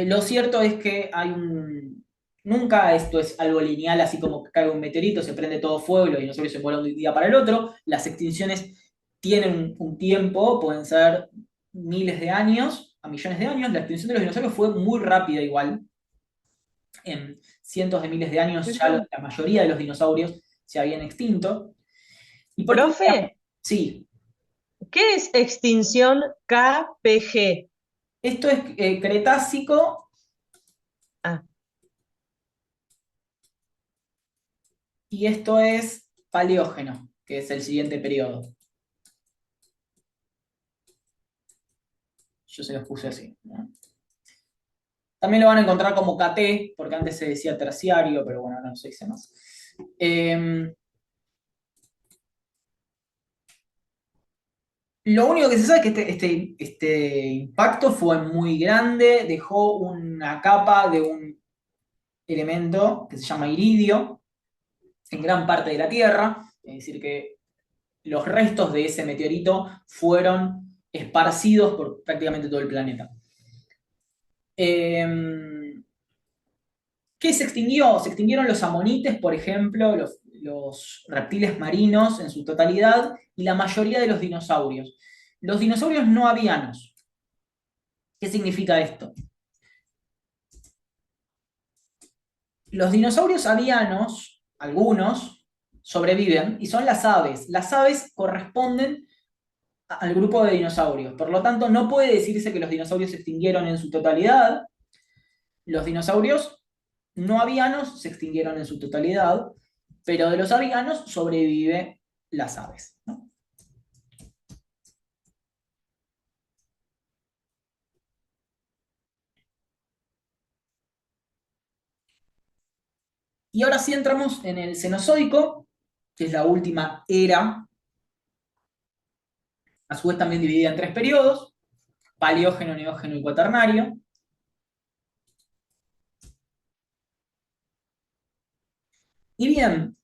Speaker 2: Lo cierto es que nunca esto es algo lineal, así como que cae un meteorito, se prende todo fuego y los dinosaurios se mueren de un día para el otro. Las extinciones tienen un tiempo, pueden ser miles de años a millones de años. La extinción de los dinosaurios fue muy rápida igual. En cientos de miles de años ya la mayoría de los dinosaurios se habían extinto. ¿Y por qué?
Speaker 1: Profe,
Speaker 2: Sí,
Speaker 1: ¿qué es extinción KPG?
Speaker 2: esto es Cretácico
Speaker 1: Ah,
Speaker 2: y esto es Paleógeno, que es el siguiente periodo. Yo se los puse así, ¿no? También lo van a encontrar como KT, porque antes se decía terciario, pero bueno, ahora no se dice más. Lo único que se sabe es que este impacto fue muy grande, dejó una capa de un elemento que se llama iridio en gran parte de la Tierra, es decir, que los restos de ese meteorito fueron esparcidos por prácticamente todo el planeta. ¿Qué se extinguió? Se extinguieron los amonites, por ejemplo, los reptiles marinos en su totalidad y la mayoría de los dinosaurios. Los dinosaurios no avianos. ¿Qué significa esto? Los dinosaurios avianos, algunos, sobreviven y son las aves. Las aves corresponden al grupo de dinosaurios. Por lo tanto, no puede decirse que los dinosaurios se extinguieron en su totalidad. Los dinosaurios no avianos se extinguieron en su totalidad, pero de los avianos sobreviven las aves, ¿no? Y ahora sí entramos en el Cenozoico, que es la última era, a su vez también dividida en tres periodos: Paleógeno, Neógeno y Cuaternario. Y bien,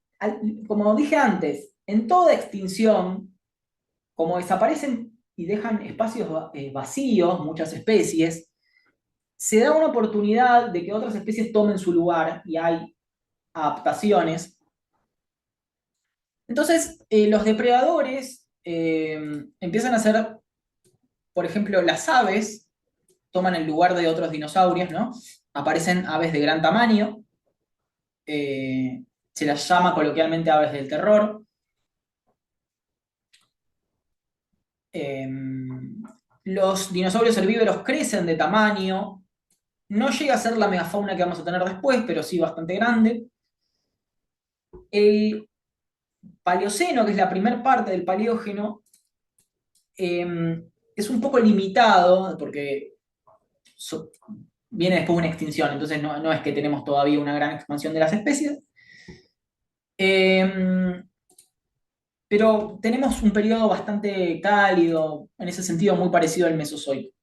Speaker 2: como dije antes, en toda extinción, como desaparecen y dejan espacios vacíos, muchas especies, se da una oportunidad de que otras especies tomen su lugar y hay adaptaciones. Entonces, los depredadores empiezan a ser, por ejemplo, las aves toman el lugar de otros dinosaurios, ¿no? Aparecen aves de gran tamaño, se las llama coloquialmente aves del terror. Los dinosaurios herbívoros crecen de tamaño, no llega a ser la megafauna que vamos a tener después, pero sí bastante grande. El Paleoceno, que es la primera parte del Paleógeno, es un poco limitado, porque viene después de una extinción, entonces no es que tenemos todavía una gran expansión de las especies. Pero tenemos un periodo bastante cálido, en ese sentido muy parecido al Mesozoico.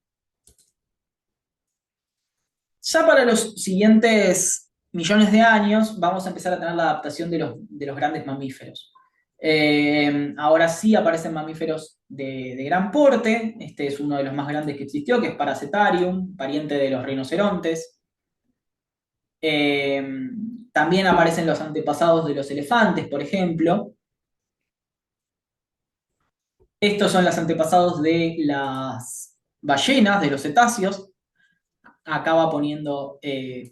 Speaker 2: Ya para los siguientes millones de años vamos a empezar a tener la adaptación de los grandes mamíferos. Ahora sí aparecen mamíferos de gran porte. Este es uno de los más grandes que existió, que es Paracetarium, pariente de los rinocerontes. También aparecen los antepasados de los elefantes, por ejemplo. Estos son los antepasados de las ballenas, de los cetáceos. Acá va poniendo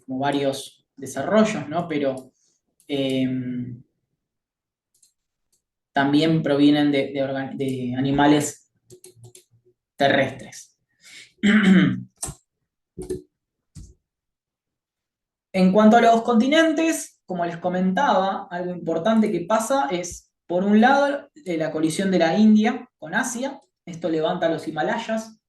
Speaker 2: como varios desarrollos, ¿no? Pero también provienen de animales terrestres. En cuanto a los continentes, como les comentaba, algo importante que pasa es, por un lado, la colisión de la India con Asia. Esto levanta los Himalayas.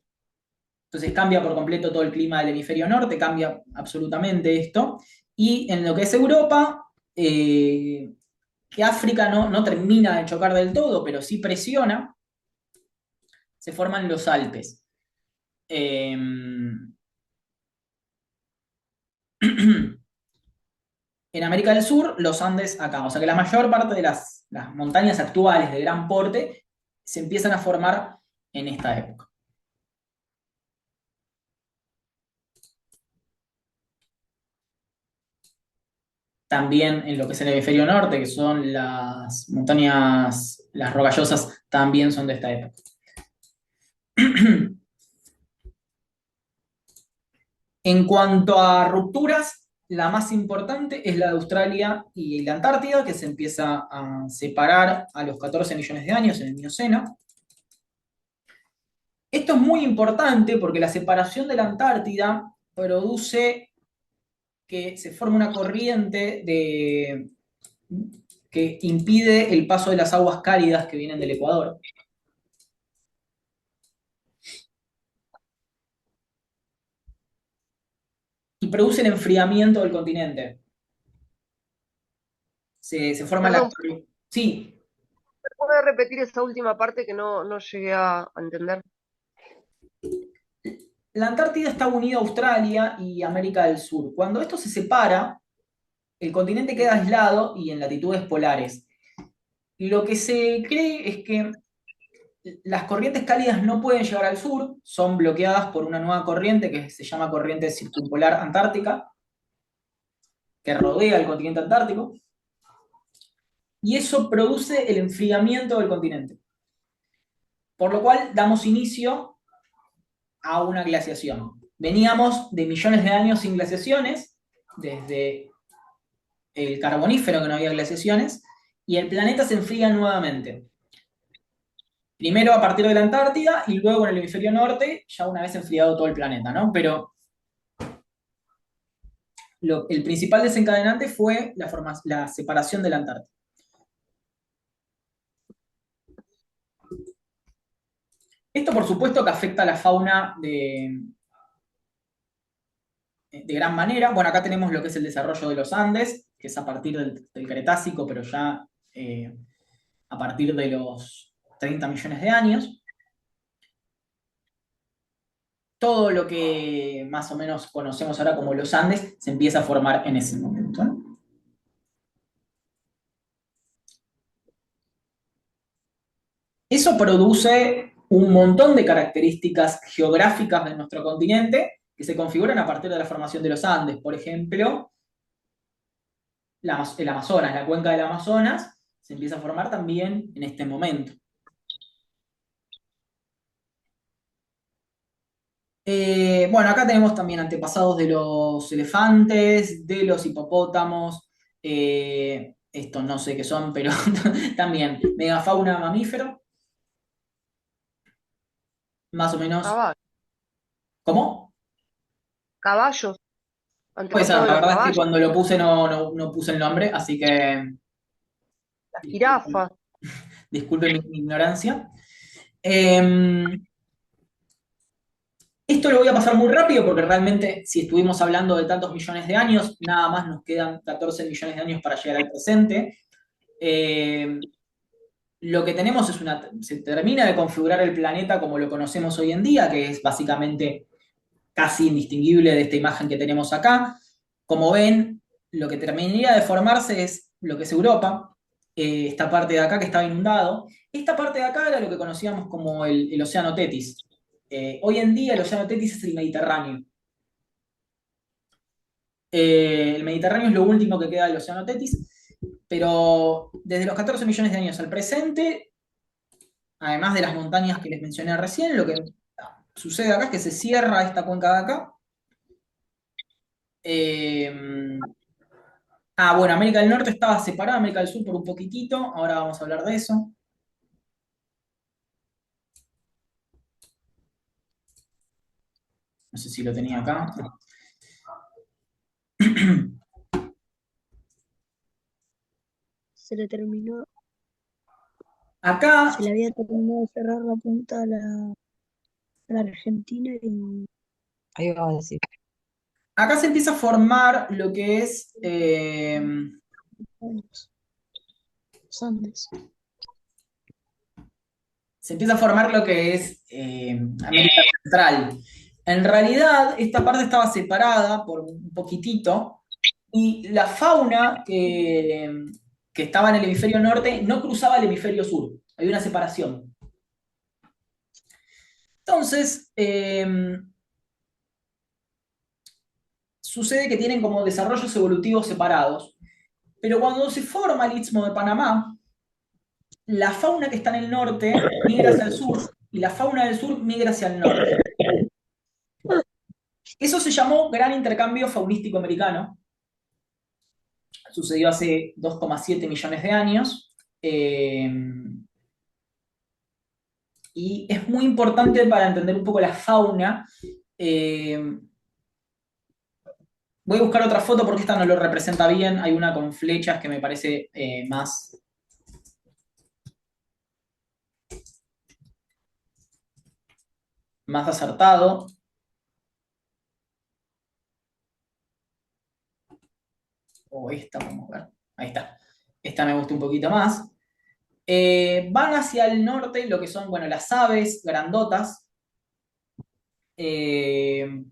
Speaker 2: Entonces cambia por completo todo el clima del hemisferio norte, cambia absolutamente esto. Y en lo que es Europa, que África no termina de chocar del todo, pero sí presiona, se forman los Alpes. En América del Sur, los Andes acá. O sea que la mayor parte de las montañas actuales de gran porte se empiezan a formar en esta época. También en lo que es el hemisferio norte, que son las montañas, las rocallosas, también son de esta época. En cuanto a rupturas, la más importante es la de Australia y la Antártida, que se empieza a separar a los 14 millones de años en el Mioceno. Esto es muy importante porque la separación de la Antártida produce que se forme una corriente que impide el paso de las aguas cálidas que vienen del Ecuador. y produce el enfriamiento del continente. Se forma la...
Speaker 5: Perdón,
Speaker 2: Sí,
Speaker 5: ¿puede repetir esa última parte que no llegué a entender?
Speaker 2: la Antártida está unida a Australia y América del Sur. Cuando esto se separa, el continente queda aislado y en latitudes polares. Lo que se cree es que las corrientes cálidas no pueden llegar al sur, son bloqueadas por una nueva corriente que se llama corriente circumpolar antártica, que rodea el continente antártico, y eso produce el enfriamiento del continente. Por lo cual damos inicio a una glaciación. Veníamos de millones de años sin glaciaciones, desde el Carbonífero que no había glaciaciones, y el planeta se enfría nuevamente. Primero a partir de la Antártida y luego en el hemisferio norte, ya una vez enfriado todo el planeta, ¿no? Pero el principal desencadenante fue la separación de la Antártida. Esto, por supuesto, que afecta a la fauna de gran manera. Bueno, acá tenemos lo que es el desarrollo de los Andes, que es a partir del Cretácico, pero ya a partir de los 30 millones de años. Todo lo que más o menos conocemos ahora como los Andes se empieza a formar en ese momento, ¿no? Eso produce un montón de características geográficas de nuestro continente que se configuran a partir de la formación de los Andes. Por ejemplo, el Amazonas, la cuenca del Amazonas, se empieza a formar también en este momento. Bueno, acá tenemos también antepasados de los elefantes, de los hipopótamos, estos no sé qué son, pero también megafauna mamífero, más o menos.
Speaker 5: Caballos.
Speaker 2: ¿Cómo?
Speaker 5: Caballos.
Speaker 2: Puede ser,
Speaker 5: Antepasados de
Speaker 2: la
Speaker 5: los
Speaker 2: verdad es que
Speaker 5: caballos.
Speaker 2: cuando lo puse no puse el nombre, así que
Speaker 5: Las jirafas.
Speaker 2: disculpen mi ignorancia. Eh, Esto lo voy a pasar muy rápido porque realmente si estuvimos hablando de tantos millones de años, nada más nos quedan 14 millones de años para llegar al presente. Eh, lo que tenemos es se termina de configurar el planeta como lo conocemos hoy en día, que es básicamente casi indistinguible de esta imagen que tenemos acá. Como ven, lo que terminaría de formarse es lo que es Europa, esta parte de acá que estaba inundado. Esta parte de acá era lo que conocíamos como el Océano Tetis. Hoy en día el Océano Tetis es el Mediterráneo. El Mediterráneo es lo último que queda del Océano Tetis, pero desde los 14 millones de años al presente, además de las montañas que les mencioné recién, lo que sucede acá es que se cierra esta cuenca de acá. Bueno, América del Norte estaba separada, América del Sur por un poquitito, ahora vamos a hablar de eso. No sé si lo tenía acá.
Speaker 3: Se le terminó,
Speaker 2: Acá,
Speaker 3: se le había terminado de cerrar la punta a la Argentina y
Speaker 1: Ahí va a decir.
Speaker 2: acá se empieza a formar lo que es
Speaker 3: los Andes.
Speaker 2: se empieza a formar lo que es América Central. En realidad, esta parte estaba separada por un poquitito y la fauna que estaba en el hemisferio norte no cruzaba el hemisferio sur. Hay una separación. Entonces, sucede que tienen como desarrollos evolutivos separados. Pero cuando se forma el Istmo de Panamá, la fauna que está en el norte migra hacia el sur y la fauna del sur migra hacia el norte. Eso se llamó Gran Intercambio Faunístico Americano. Sucedió hace 2,7 millones de años. Y es muy importante para entender un poco la fauna. Voy a buscar otra foto porque esta no lo representa bien. Hay una con flechas que me parece más acertado. o esta, vamos a ver. Ahí está. Esta me gusta un poquito más. Van hacia el norte lo que son, bueno, las aves grandotas. Estos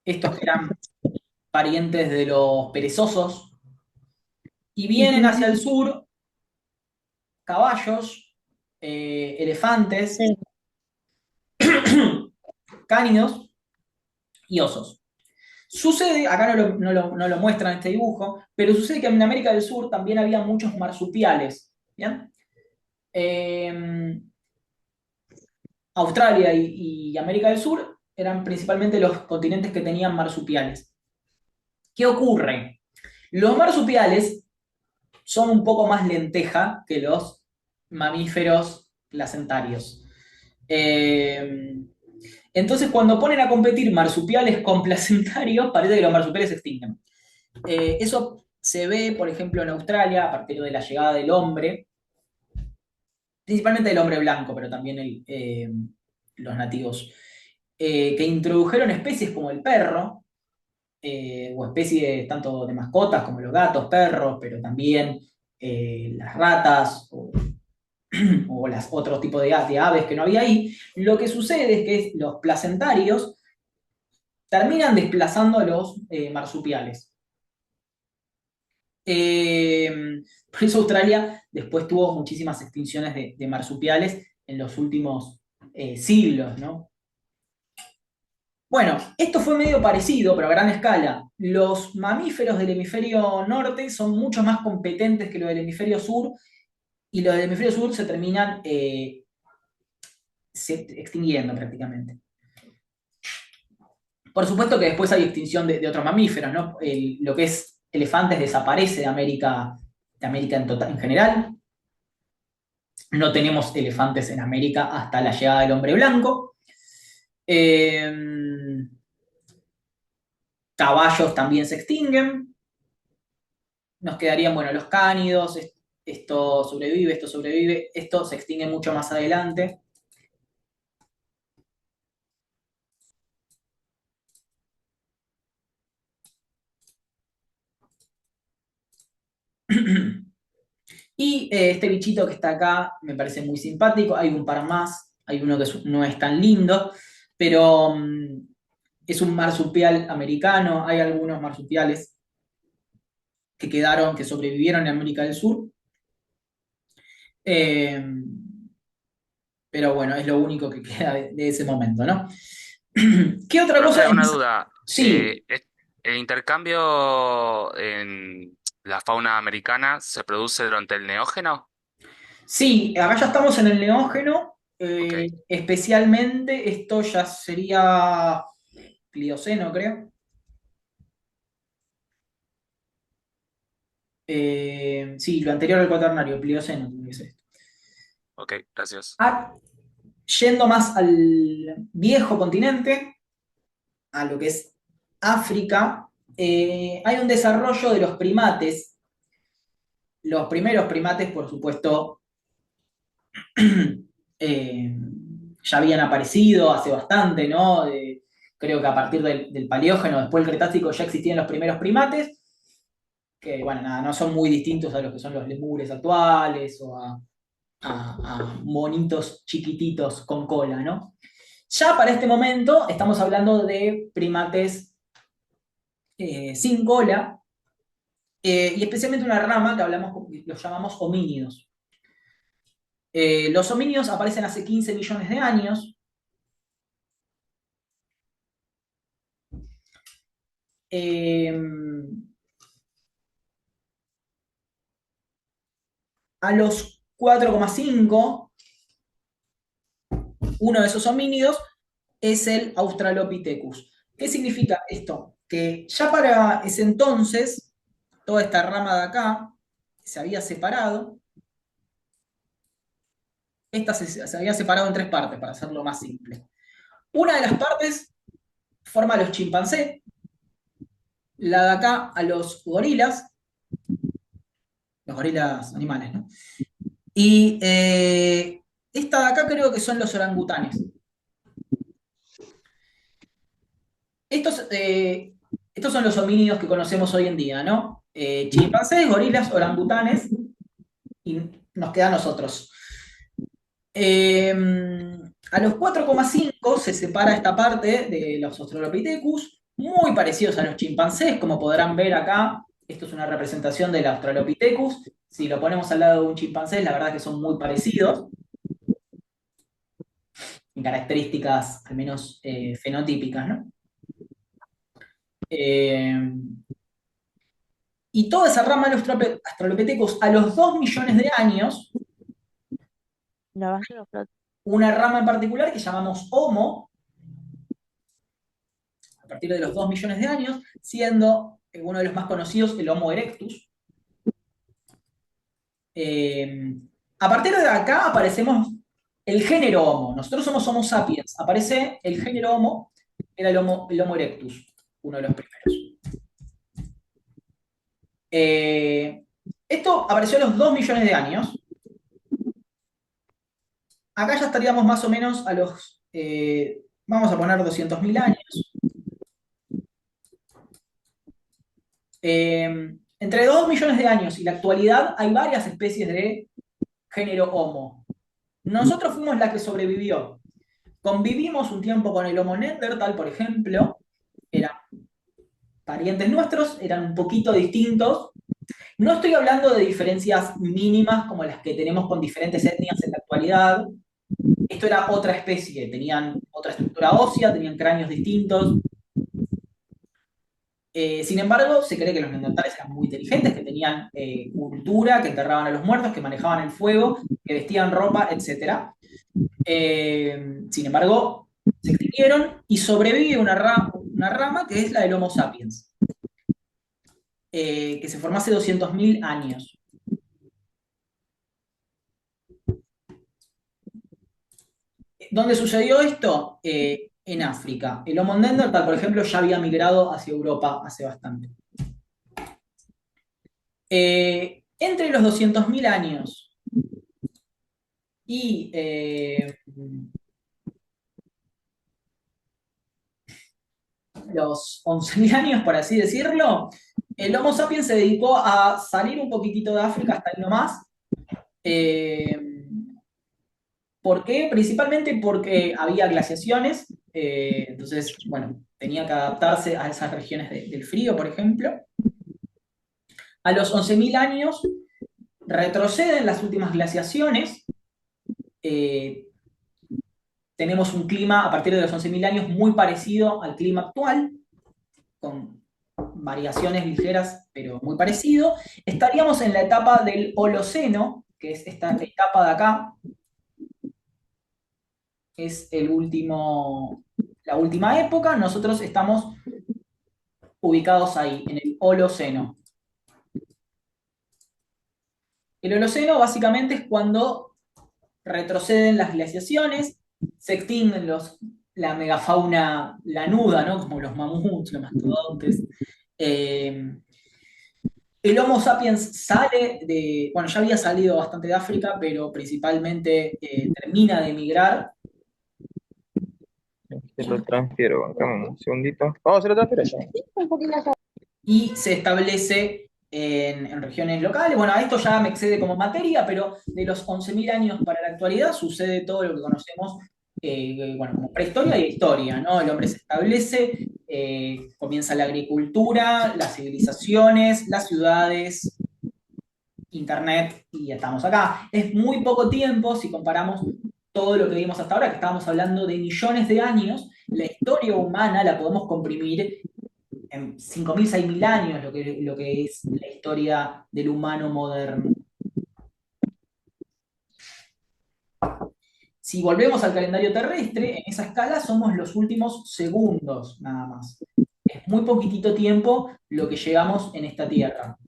Speaker 2: que eran parientes de los perezosos. Y vienen hacia el sur caballos, elefantes,
Speaker 3: Sí.
Speaker 2: cánidos y osos. Sucede, acá no lo muestran en este dibujo, pero sucede que en América del Sur también había muchos marsupiales. ¿Bien? Australia y América del Sur eran principalmente los continentes que tenían marsupiales. ¿Qué ocurre? Los marsupiales son un poco más lenteja que los mamíferos placentarios. Entonces, cuando ponen a competir marsupiales con placentarios, parece que los marsupiales se extinguen. Eso se ve, por ejemplo, en Australia, a partir de la llegada del hombre, principalmente del hombre blanco, pero también los nativos, que introdujeron especies como el perro, o especies tanto de mascotas como los gatos, perros, pero también las ratas o las otros tipos de aves que no había ahí. Lo que sucede es que los placentarios terminan desplazando a los marsupiales. Por eso Australia después tuvo muchísimas extinciones de marsupiales en los últimos siglos, ¿no? Bueno, esto fue medio parecido, pero a gran escala. Los mamíferos del hemisferio norte son mucho más competentes que los del hemisferio sur, y los del hemisferio sur se terminan extinguiendo prácticamente. Por supuesto que después hay extinción de otros mamíferos, ¿no? Lo que es elefantes desaparece de América en general. No tenemos elefantes en América hasta la llegada del hombre blanco. Caballos también se extinguen. Nos quedarían, bueno, los cánidos. Esto sobrevive, esto sobrevive. Esto se extingue mucho más adelante. Y este bichito que está acá me parece muy simpático. Hay un par más. Hay uno que no es tan lindo, pero es un marsupial americano. Hay algunos marsupiales que quedaron, que sobrevivieron en América del Sur. Pero bueno, es lo único que queda de ese momento, ¿no? ¿Qué otra cosa?
Speaker 6: Profe, una duda.
Speaker 2: Sí,
Speaker 6: ¿El intercambio en la fauna americana se produce durante el Neógeno?
Speaker 2: sí, acá ya estamos en el Neógeno.
Speaker 6: Ok,
Speaker 2: Especialmente esto ya sería Plioceno, creo. Sí, lo anterior al Cuaternario, Plioceno, tiene que ser esto.
Speaker 6: ok, gracias.
Speaker 2: Yendo más al viejo continente, a lo que es África, hay un desarrollo de los primates. Los primeros primates, por supuesto, ya habían aparecido hace bastante, ¿no? Creo que a partir del Paleógeno, después del Cretácico, ya existían los primeros primates, que, bueno, nada, no son muy distintos a los que son los lemures actuales o a monitos chiquititos con cola, ¿no? Ya para este momento estamos hablando de primates sin cola, y especialmente una rama que los llamamos homínidos. Los homínidos aparecen hace 15 millones de años. A los 4,5, uno de esos homínidos es el Australopithecus. ¿Qué significa esto? Que ya para ese entonces, toda esta rama de acá se había separado. Esta se había separado en tres partes, para hacerlo más simple. Una de las partes forma a los chimpancés, la de acá a los gorilas animales, ¿no? Y esta de acá creo que son los orangutanes. Estos son los homínidos que conocemos hoy en día, ¿no? chimpancés, gorilas, orangutanes, y nos queda a nosotros. A los 4,5 se separa esta parte de los Australopithecus, muy parecidos a los chimpancés, como podrán ver acá. Esto es una representación del Australopithecus. Si lo ponemos al lado de un chimpancé, la verdad es que son muy parecidos, en características al menos fenotípicas, ¿no? Y toda esa rama de los Australopithecus a los 2 millones de años, una rama en particular que llamamos Homo, a partir de los 2 millones de años, siendo uno de los más conocidos el Homo erectus. A partir de acá aparecemos el género Homo. Nosotros somos Homo sapiens. Aparece el género Homo, era el Homo erectus, uno de los primeros. Esto apareció a los 2 millones de años. Acá ya estaríamos más o menos a los, vamos a poner 200.000 años. Entre 2 millones de años y la actualidad hay varias especies de género Homo. Nosotros fuimos la que sobrevivió. Convivimos un tiempo con el Homo neandertal, por ejemplo. Eran parientes nuestros, eran un poquito distintos. No estoy hablando de diferencias mínimas como las que tenemos con diferentes etnias en la actualidad. Esto era otra especie, tenían otra estructura ósea, tenían cráneos distintos. Sin embargo, se cree que los neandertales eran muy inteligentes, que tenían cultura, que enterraban a los muertos, que manejaban el fuego, que vestían ropa, etc. Sin embargo, se extinguieron y sobrevive una rama que es la del Homo sapiens, que se formó hace 200.000 años. ¿Dónde sucedió esto? En África. El Homo neandertal, por ejemplo, ya había migrado hacia Europa hace bastante. Entre los 200.000 años y los 11.000 años, por así decirlo, el Homo sapiens se dedicó a salir un poquitito de África hasta ahí nomás. ¿Por qué? Principalmente porque había glaciaciones, entonces, bueno, tenía que adaptarse a esas regiones del frío, por ejemplo. A los 11.000 años retroceden las últimas glaciaciones. Tenemos un clima a partir de los 11.000 años muy parecido al clima actual, con variaciones ligeras, pero muy parecido. Estaríamos en la etapa del Holoceno, que es esta etapa de acá. Es la última época. Nosotros estamos ubicados ahí, en el Holoceno. El Holoceno básicamente es cuando retroceden las glaciaciones, se extinguen la megafauna lanuda, ¿no? Como los mamuts, los mastodontes. El Homo sapiens sale bueno, ya había salido bastante de África, pero principalmente termina de emigrar.
Speaker 7: Se lo transfiero, bancame un segundito. Vamos, se lo transfiero ya.
Speaker 2: Y se establece en regiones locales. Bueno, esto ya me excede como materia, pero de los 11.000 años para la actualidad sucede todo lo que conocemos bueno, como prehistoria y historia, ¿no? El hombre se establece, comienza la agricultura, las civilizaciones, las ciudades, internet, y ya estamos acá. Es muy poco tiempo si comparamos todo lo que vimos hasta ahora, que estábamos hablando de millones de años. La historia humana la podemos comprimir en 5.000, 6.000 años, lo que es la historia del humano moderno. Si volvemos al calendario terrestre, en esa escala somos los últimos segundos, nada más. Es muy poquitito tiempo lo que llegamos en esta Tierra.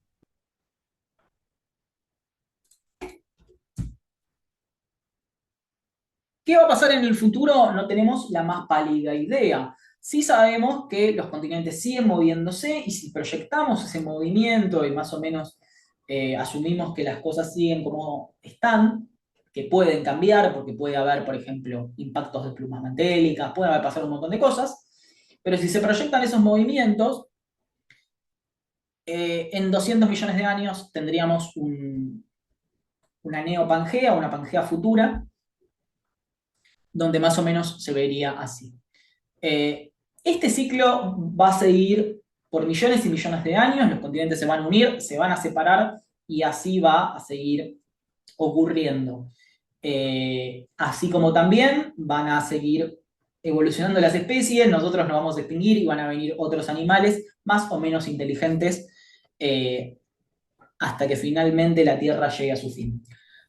Speaker 2: ¿Qué va a pasar en el futuro? No tenemos la más pálida idea. Sí sabemos que los continentes siguen moviéndose y si proyectamos ese movimiento y más o menos asumimos que las cosas siguen como están, que pueden cambiar porque puede haber, por ejemplo, impactos de plumas mantélicas, puede haber pasado un montón de cosas, pero si se proyectan esos movimientos, En 200 millones de años tendríamos una neopangea, una pangea futura, donde más o menos se vería así. Este ciclo va a seguir por millones y millones de años, los continentes se van a unir, se van a separar y así va a seguir ocurriendo. Así como también van a seguir evolucionando las especies, nosotros nos vamos a extinguir y van a venir otros animales más o menos inteligentes hasta que finalmente la Tierra llegue a su fin.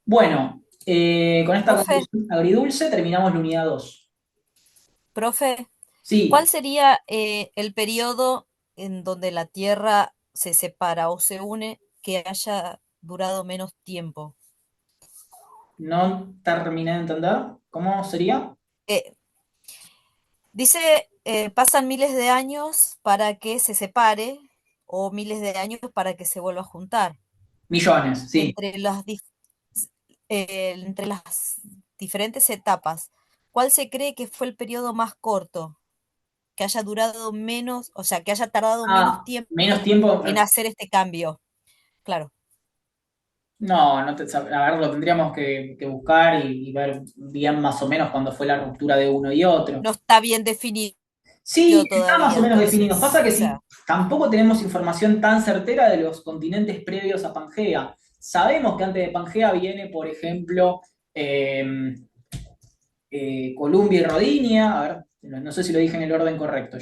Speaker 2: Bueno, con esta
Speaker 4: Profe,
Speaker 2: conclusión agridulce terminamos la unidad 2.
Speaker 4: profe, ¿cuál
Speaker 2: Sí,
Speaker 4: sería el periodo en donde la Tierra se separa o se une que haya durado menos tiempo?
Speaker 2: no terminé de entender. ¿Cómo sería?
Speaker 4: Eh, Dice, pasan miles de años para que se separe o miles de años para que se vuelva a juntar.
Speaker 2: Millones, sí.
Speaker 4: Entre entre las diferentes etapas, ¿cuál se cree que fue el periodo más corto? Que haya durado menos, o sea, que haya tardado menos
Speaker 2: Ah, menos
Speaker 4: tiempo
Speaker 2: tiempo.
Speaker 4: en hacer este cambio. Claro,
Speaker 2: No, no te, a ver, lo tendríamos que buscar y ver bien más o menos cuándo fue la ruptura de uno y otro.
Speaker 4: no está bien definido
Speaker 2: Sí, está más
Speaker 4: todavía,
Speaker 2: o menos definido.
Speaker 4: entonces,
Speaker 2: Pasa que
Speaker 4: o sea,
Speaker 2: sí, tampoco tenemos información tan certera de los continentes previos a Pangea. Sabemos que antes de Pangea viene, por ejemplo, Columbia y Rodinia. A ver, no sé si lo dije en el orden correcto,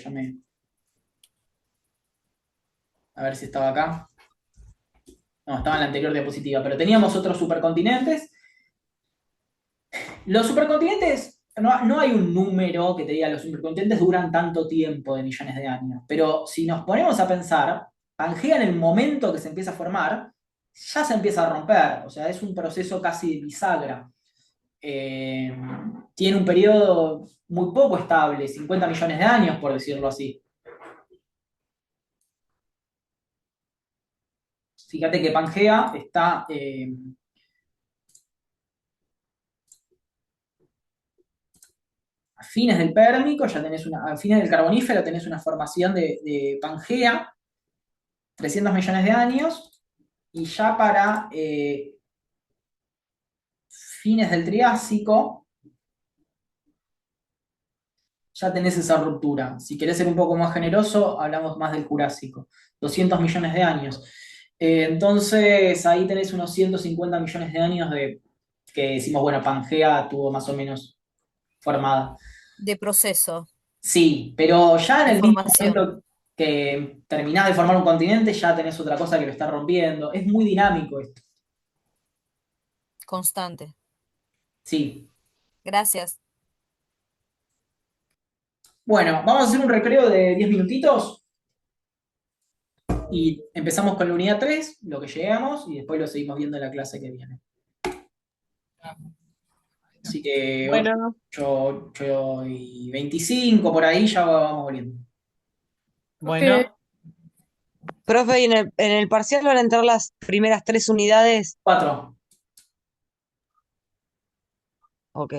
Speaker 2: a ver si estaba acá. No, estaba en la anterior diapositiva, pero teníamos otros supercontinentes. Los supercontinentes, no hay un número que te diga los supercontinentes duran tanto tiempo de millones de años, pero si nos ponemos a pensar, Pangea en el momento que se empieza a formar, ya se empieza a romper, o sea, es un proceso casi de bisagra. Eh, Tiene un periodo muy poco estable, 50 millones de años, por decirlo así. Fíjate que Pangea está a fines del Pérmico, ya tenés a fines del Carbonífero tenés una formación de Pangea, 300 millones de años, y ya para fines del Triásico ya tenés esa ruptura. Si querés ser un poco más generoso, hablamos más del Jurásico, 200 millones de años. Entonces ahí tenés unos 150 millones de años de que decimos, bueno, Pangea tuvo más o menos formada.
Speaker 4: de proceso,
Speaker 2: Sí, pero ya en
Speaker 4: de
Speaker 2: el mismo
Speaker 4: formación
Speaker 2: momento que terminás de formar un continente, ya tenés otra cosa que lo está rompiendo. Es muy dinámico esto.
Speaker 4: constante.
Speaker 2: Sí.
Speaker 4: Gracias.
Speaker 2: Bueno, vamos a hacer un recreo de 10 minutitos y empezamos con la unidad 3, lo que llegamos, y después lo seguimos viendo en la clase que viene. Así que
Speaker 1: Bueno,
Speaker 2: 8 y 25, por ahí ya vamos volviendo.
Speaker 1: bueno. Profe, ¿y en el parcial van a entrar las primeras 3 unidades?
Speaker 2: 4.
Speaker 1: Ok.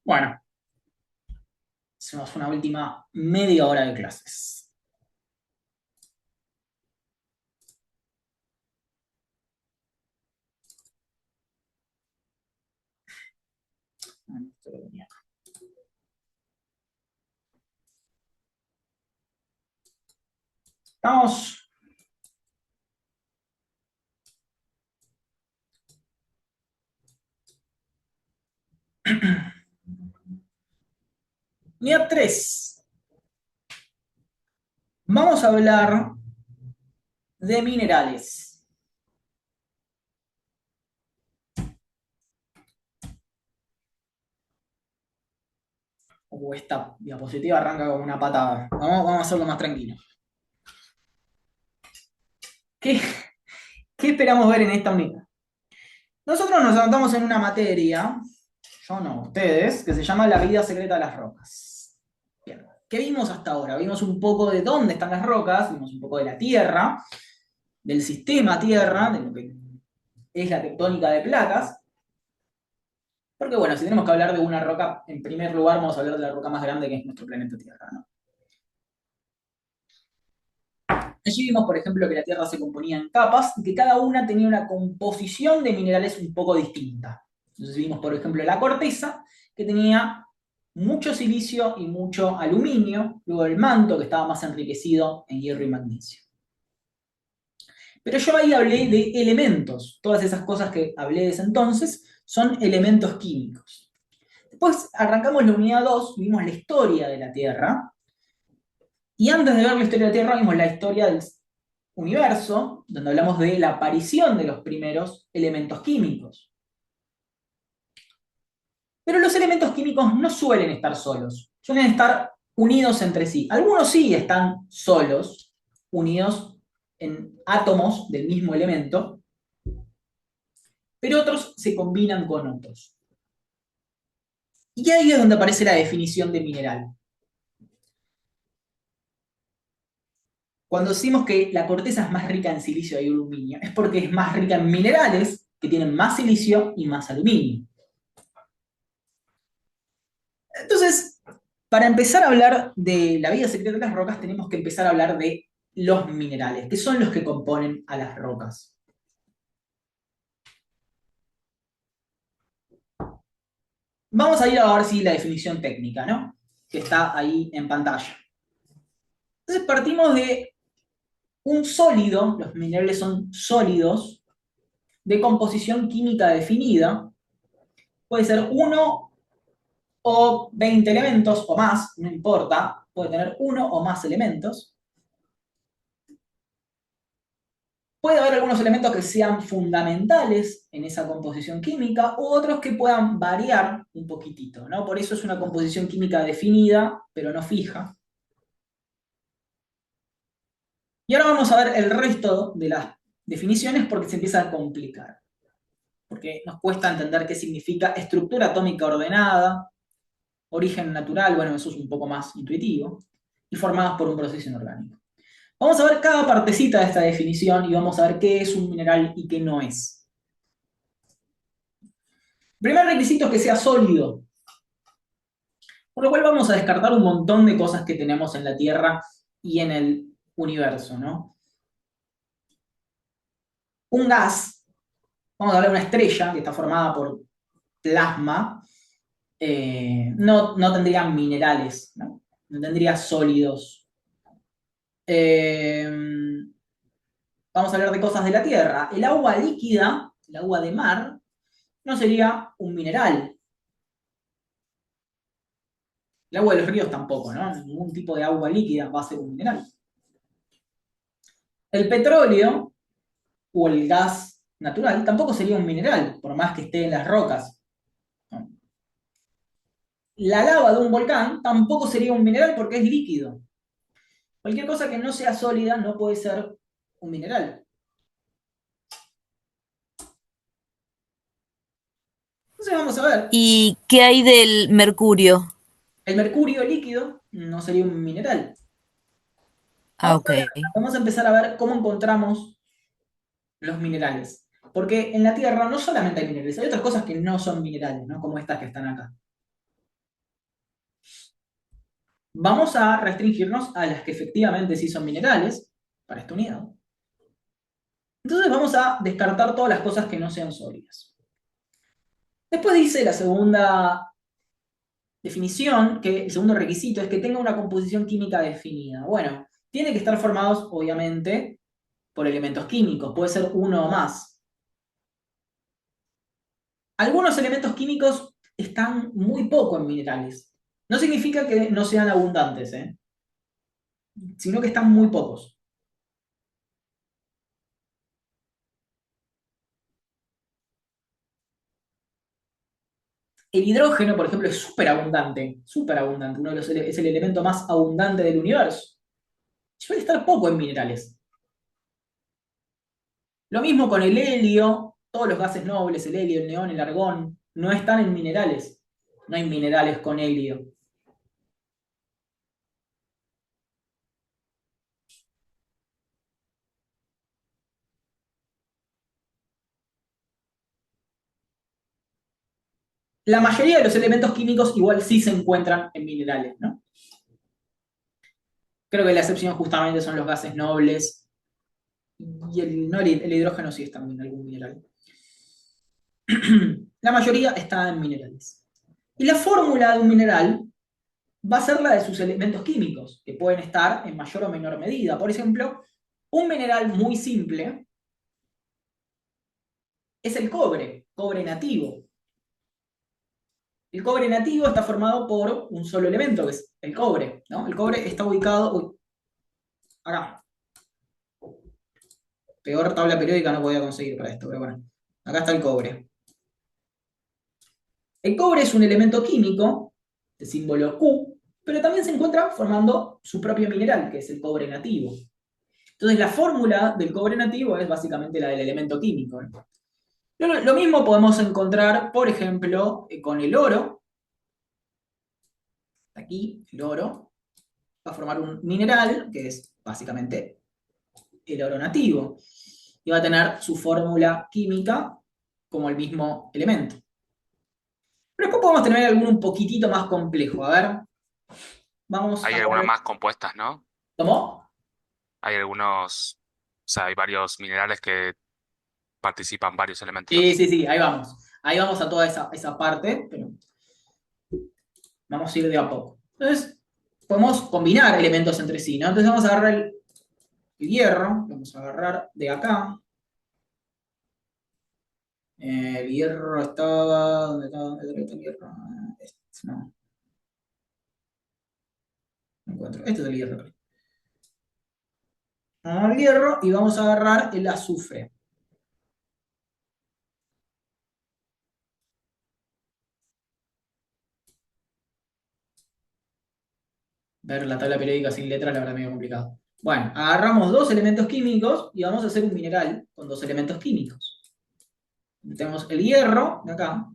Speaker 2: Bueno, hacemos una última media hora de clases. Esto lo tenía acá. Estamos. Unidad 3. Vamos a hablar de minerales. Esta diapositiva arranca con una patada. Vamos a hacerlo más tranquilo. ¿Qué esperamos ver en esta unidad? Nosotros nos anotamos en una materia, yo no, ustedes, que se llama La vida secreta de las rocas. Bien. ¿Qué vimos hasta ahora? Vimos un poco de dónde están las rocas, vimos un poco de la Tierra, del sistema Tierra, de lo que es la tectónica de placas. Porque bueno, si tenemos que hablar de una roca, en primer lugar vamos a hablar de la roca más grande que es nuestro planeta Tierra, ¿no? Allí vimos, por ejemplo, que la Tierra se componía en capas y que cada una tenía una composición de minerales un poco distinta. Entonces vimos, por ejemplo, la corteza, que tenía mucho silicio y mucho aluminio, luego el manto, que estaba más enriquecido en hierro y magnesio. Pero yo ahí hablé de elementos. Todas esas cosas que hablé desde entonces son elementos químicos. Después arrancamos la unidad 2, vimos la historia de la Tierra. Y antes de ver la historia de la Tierra, vimos la historia del universo, donde hablamos de la aparición de los primeros elementos químicos. Pero los elementos químicos no suelen estar solos, suelen estar unidos entre sí. Algunos sí están solos, unidos en átomos del mismo elemento, pero otros se combinan con otros. Y ahí es donde aparece la definición de mineral. Cuando decimos que la corteza es más rica en silicio y aluminio, es porque es más rica en minerales que tienen más silicio y más aluminio. Entonces, para empezar a hablar de la vida secreta de las rocas, tenemos que empezar a hablar de los minerales, que son los que componen a las rocas. Vamos a ir a ver si la definición técnica, ¿no? Que está ahí en pantalla. Entonces partimos de un sólido, los minerales son sólidos, de composición química definida. Puede ser 1 o 20 elementos o más, no importa, puede tener 1 o más elementos. Puede haber algunos elementos que sean fundamentales en esa composición química u otros que puedan variar un poquitito, ¿no? Por eso es una composición química definida, pero no fija. Y ahora vamos a ver el resto de las definiciones porque se empieza a complicar. Porque nos cuesta entender qué significa estructura atómica ordenada, origen natural, bueno, eso es un poco más intuitivo, y formadas por un proceso inorgánico. Vamos a ver cada partecita de esta definición y vamos a ver qué es un mineral y qué no es. El primer requisito es que sea sólido, por lo cual vamos a descartar un montón de cosas que tenemos en la Tierra y en el universo, ¿no? Un gas, vamos a hablar de una estrella que está formada por plasma, no tendría minerales, ¿no? No tendría sólidos. Vamos a hablar de cosas de la Tierra. El agua líquida, el agua de mar, no sería un mineral. El agua de los ríos tampoco, ¿no? Ningún tipo de agua líquida va a ser un mineral. El petróleo o el gas natural tampoco sería un mineral, por más que esté en las rocas. La lava de un volcán tampoco sería un mineral porque es líquido. Cualquier cosa que no sea sólida no puede ser un mineral. Entonces vamos a ver.
Speaker 4: ¿Y qué hay del mercurio?
Speaker 2: El mercurio líquido no sería un mineral.
Speaker 4: Ah, ok.
Speaker 2: Vamos a empezar a ver cómo encontramos los minerales. Porque en la Tierra no solamente hay minerales, hay otras cosas que no son minerales, ¿no? Como estas que están acá. vamos a restringirnos a las que efectivamente sí son minerales, para esta unidad. Entonces vamos a descartar todas las cosas que no sean sólidas. Después dice la segunda definición, que el segundo requisito es que tenga una composición química definida. Bueno, tiene que estar formados, obviamente, por elementos químicos, puede ser uno o más. Algunos elementos químicos están muy poco en minerales. No significa que no sean abundantes, sino que están muy pocos. El hidrógeno, por ejemplo, es súper abundante, súper abundante. Es el elemento más abundante del universo. Suele estar poco en minerales. Lo mismo con el helio, todos los gases nobles, el helio, el neón, el argón, no están en minerales. No hay minerales con helio. La mayoría de los elementos químicos igual sí se encuentran en minerales, ¿no? Creo que la excepción justamente son los gases nobles y el hidrógeno sí está en algún mineral. La mayoría está en minerales. Y la fórmula de un mineral va a ser la de sus elementos químicos, que pueden estar en mayor o menor medida. Por ejemplo, un mineral muy simple es el cobre nativo. El cobre nativo está formado por un solo elemento, que es el cobre, ¿no? El cobre está ubicado acá. Peor tabla periódica no podía conseguir para esto, pero bueno. Acá está el cobre. El cobre es un elemento químico de símbolo Q, pero también se encuentra formando su propio mineral, que es el cobre nativo. Entonces la fórmula del cobre nativo es básicamente la del elemento químico, ¿no? Lo mismo podemos encontrar, por ejemplo, con el oro. Aquí, el oro va a formar un mineral, que es básicamente el oro nativo. Y va a tener su fórmula química como el mismo elemento. Pero después podemos tener alguno un poquitito más complejo. A ver, vamos
Speaker 6: Hay
Speaker 2: a
Speaker 6: algunas
Speaker 2: poner...
Speaker 6: más compuestas, ¿no?
Speaker 2: ¿Cómo?
Speaker 6: Hay algunos, o sea, hay varios minerales que participan varios
Speaker 2: Sí,
Speaker 6: elementos.
Speaker 2: sí, sí, ahí vamos. Ahí vamos a toda esa parte, pero vamos a ir de a poco. Entonces, podemos combinar elementos entre sí, ¿no? Entonces vamos a agarrar el hierro, lo vamos a agarrar de acá. El hierro estaba... ¿Dónde está? ¿Dónde está el hierro? No, no encuentro. Este es el hierro. Vamos al hierro y vamos a agarrar el azufre. Ver la tabla periódica sin letras la verdad medio complicado. Bueno, agarramos dos elementos químicos y vamos a hacer un mineral con dos elementos químicos. Tenemos el hierro de acá,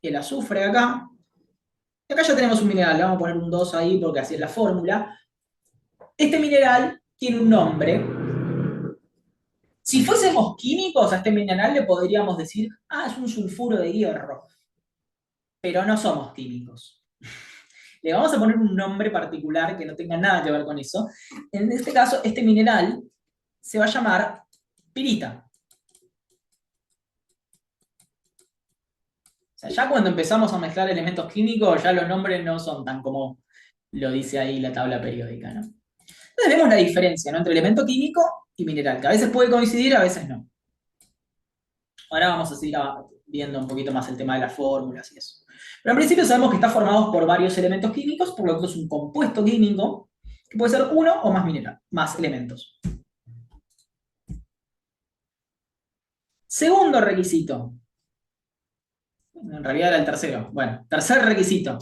Speaker 2: el azufre de acá, y acá ya tenemos un mineral, le vamos a poner un 2 ahí porque así es la fórmula. Este mineral tiene un nombre. Si fuésemos químicos a este mineral le podríamos decir, ah, es un sulfuro de hierro, pero no somos químicos. Le vamos a poner un nombre particular que no tenga nada que ver con eso. En este caso, este mineral se va a llamar pirita. O sea, ya cuando empezamos a mezclar elementos químicos, ya los nombres no son tan como lo dice ahí la tabla periódica, ¿no? Entonces vemos la diferencia, ¿no? Entre elemento químico y mineral, que a veces puede coincidir, a veces no. Ahora vamos a seguir viendo un poquito más el tema de las fórmulas y eso. Pero en principio sabemos que está formado por varios elementos químicos, por lo que es un compuesto químico, que puede ser uno o más más elementos. Segundo requisito. En realidad era el tercero. Bueno, tercer requisito.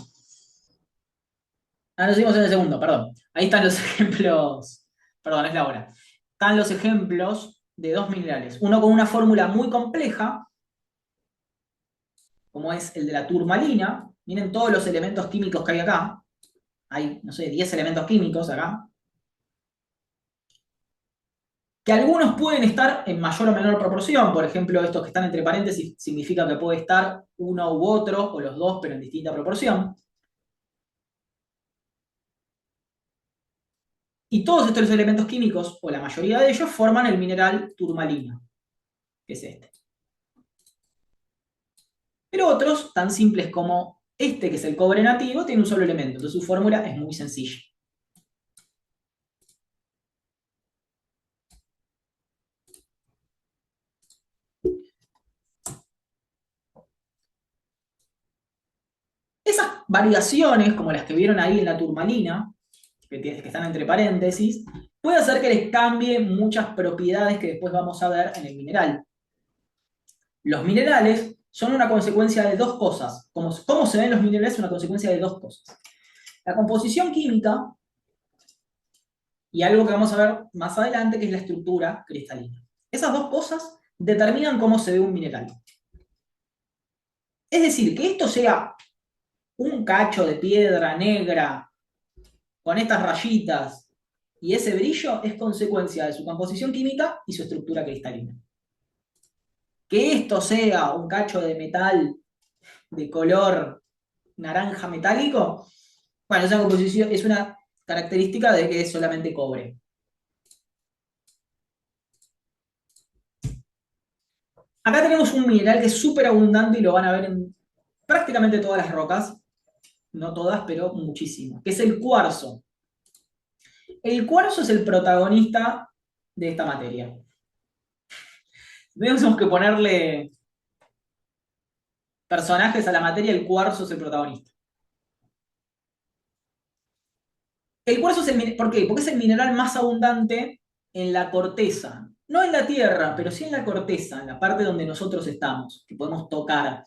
Speaker 2: Ah, nos seguimos en el segundo, perdón. Ahí están los ejemplos. Perdón, es la hora. Están los ejemplos de dos minerales. Uno con una fórmula muy compleja, como es el de la turmalina. Miren todos los elementos químicos que hay acá. Hay, no sé, 10 elementos químicos acá. Que algunos pueden estar en mayor o menor proporción. Por ejemplo, estos que están entre paréntesis significa que puede estar uno u otro, o los dos, pero en distinta proporción. Y todos estos elementos químicos, o la mayoría de ellos, forman el mineral turmalina, que es este. Pero otros, tan simples como este, que es el cobre nativo, tiene un solo elemento, entonces su fórmula es muy sencilla. Esas variaciones, como las que vieron ahí en la turmalina, que están entre paréntesis, puede hacer que les cambie muchas propiedades que después vamos a ver en el mineral. Los minerales son una consecuencia de dos cosas. ¿Cómo se ven los minerales? Es una consecuencia de dos cosas. La composición química y algo que vamos a ver más adelante, que es la estructura cristalina. Esas dos cosas determinan cómo se ve un mineral. Es decir, que esto sea un cacho de piedra negra con estas rayitas y ese brillo es consecuencia de su composición química y su estructura cristalina. Que esto sea un cacho de metal de color naranja metálico, bueno, esa composición es una característica de que es solamente cobre. Acá tenemos un mineral que es súper abundante y lo van a ver en prácticamente todas las rocas, no todas, pero muchísimas, que es el cuarzo. El cuarzo es el protagonista de esta materia. Tenemos que ponerle personajes a la materia, el cuarzo es el protagonista. El cuarzo es ¿por qué? Porque es el mineral más abundante en la corteza. No en la tierra, pero sí en la corteza, en la parte donde nosotros estamos, que podemos tocar.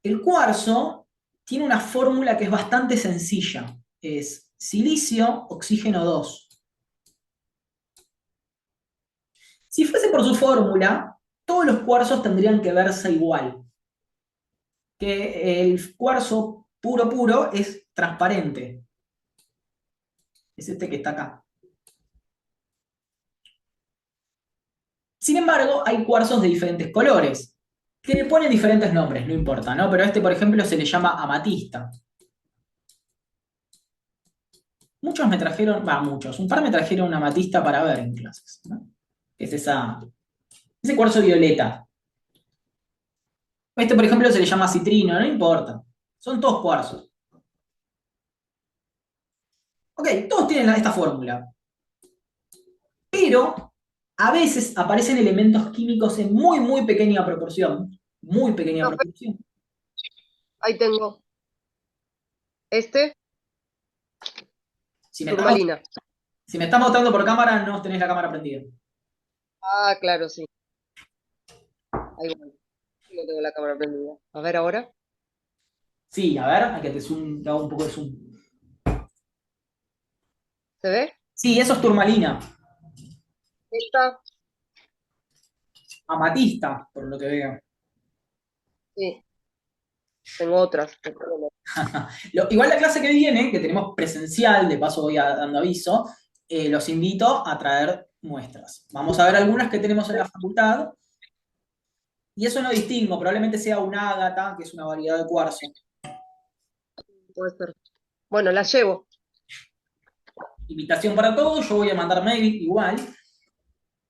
Speaker 2: El cuarzo tiene una fórmula que es bastante sencilla. Es silicio, oxígeno 2. Si fuese por su fórmula, todos los cuarzos tendrían que verse igual. Que el cuarzo puro puro es transparente. Es este que está acá. Sin embargo, hay cuarzos de diferentes colores, que le ponen diferentes nombres, no importa, ¿no? Pero a este, por ejemplo, se le llama amatista. Muchos me trajeron, muchos, un par me trajeron una amatista para ver en clases, ¿no? Es ese cuarzo violeta. Este, por ejemplo, se le llama citrino, no importa. Son todos cuarzos. Ok, todos tienen esta fórmula. Pero a veces aparecen elementos químicos en muy, muy pequeña proporción. Muy pequeña
Speaker 5: Profe,
Speaker 2: proporción.
Speaker 5: ahí tengo. Este,
Speaker 2: Si me está,
Speaker 5: turmalina.
Speaker 2: si me está mostrando por cámara, no tenés la cámara prendida.
Speaker 5: Ah, claro, sí. Ahí voy. No tengo la cámara prendida. A ver ahora.
Speaker 2: Sí, a ver, a que te hago un poco de zoom.
Speaker 5: ¿Se ve?
Speaker 2: Sí, eso es turmalina.
Speaker 5: Esta,
Speaker 2: Amatista, por lo que veo.
Speaker 5: sí. Tengo otras.
Speaker 2: Igual la clase que viene, que tenemos presencial, de paso voy dando aviso, los invito a traer muestras. Vamos a ver algunas que tenemos en la facultad. Y eso no distingo, probablemente sea un ágata, que es una variedad de cuarzo.
Speaker 5: Puede ser. Bueno, la llevo.
Speaker 2: Invitación para todos, yo voy a mandar mail igual,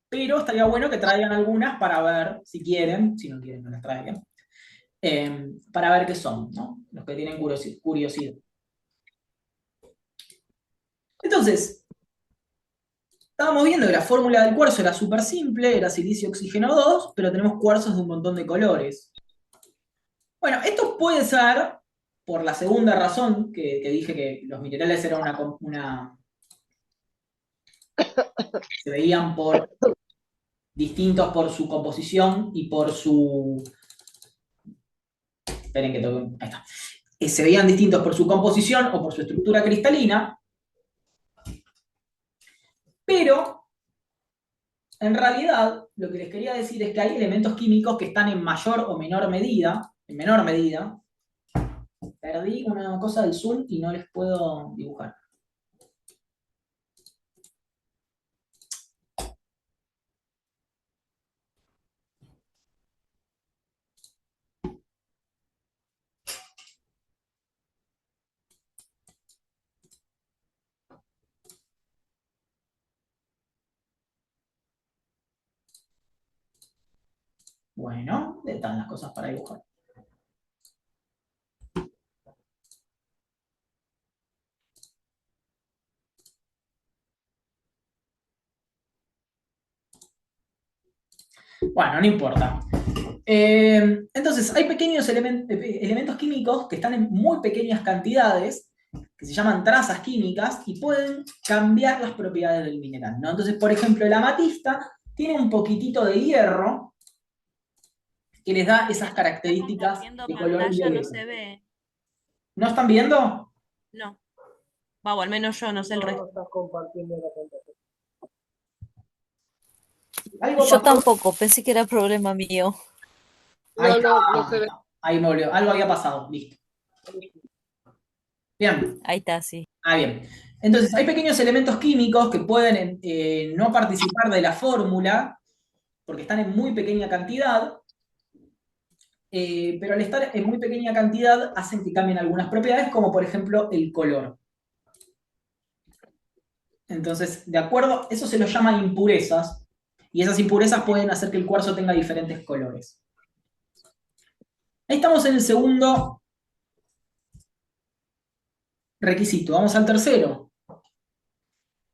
Speaker 2: pero estaría bueno que traigan algunas para ver si quieren, si no quieren no las traigan, para ver qué son, ¿no? Los que tienen curiosidad. Entonces, estábamos viendo que la fórmula del cuarzo era súper simple, era silicio oxígeno 2, pero tenemos cuarzos de un montón de colores. Bueno, esto puede ser, por la segunda razón que dije que los minerales eran se veían distintos por su composición y por su... Esperen que toque... Ahí está. Se veían distintos por su composición o por su estructura cristalina, pero en realidad lo que les quería decir es que hay elementos químicos que están en mayor o menor medida, perdí una cosa del zoom y no les puedo dibujar. Bueno, están las cosas para dibujar. Bueno, no importa. Entonces, hay pequeños elementos químicos que están en muy pequeñas cantidades, que se llaman trazas químicas, y pueden cambiar las propiedades del mineral, ¿no? Entonces, por ejemplo, la amatista tiene un poquitito de hierro que les da esas características
Speaker 8: Viendo
Speaker 2: de color
Speaker 8: pantalla no
Speaker 2: violeta.
Speaker 8: se ve.
Speaker 2: ¿No están viendo?
Speaker 8: No. Va, o al menos yo, no sé el resto.
Speaker 2: ¿Algo
Speaker 4: Yo
Speaker 2: pasó?
Speaker 4: tampoco, pensé que era problema mío.
Speaker 2: Ahí está,
Speaker 5: No se ve.
Speaker 2: ahí me volvió. Algo había pasado, listo. Bien.
Speaker 4: Ahí está, sí.
Speaker 2: Ah, bien. Entonces, hay pequeños elementos químicos que pueden no participar de la fórmula porque están en muy pequeña cantidad, pero al estar en muy pequeña cantidad hacen que cambien algunas propiedades, como por ejemplo el color. Entonces, de acuerdo, eso se lo llama impurezas, y esas impurezas pueden hacer que el cuarzo tenga diferentes colores. Ahí estamos en el segundo requisito. Vamos al tercero.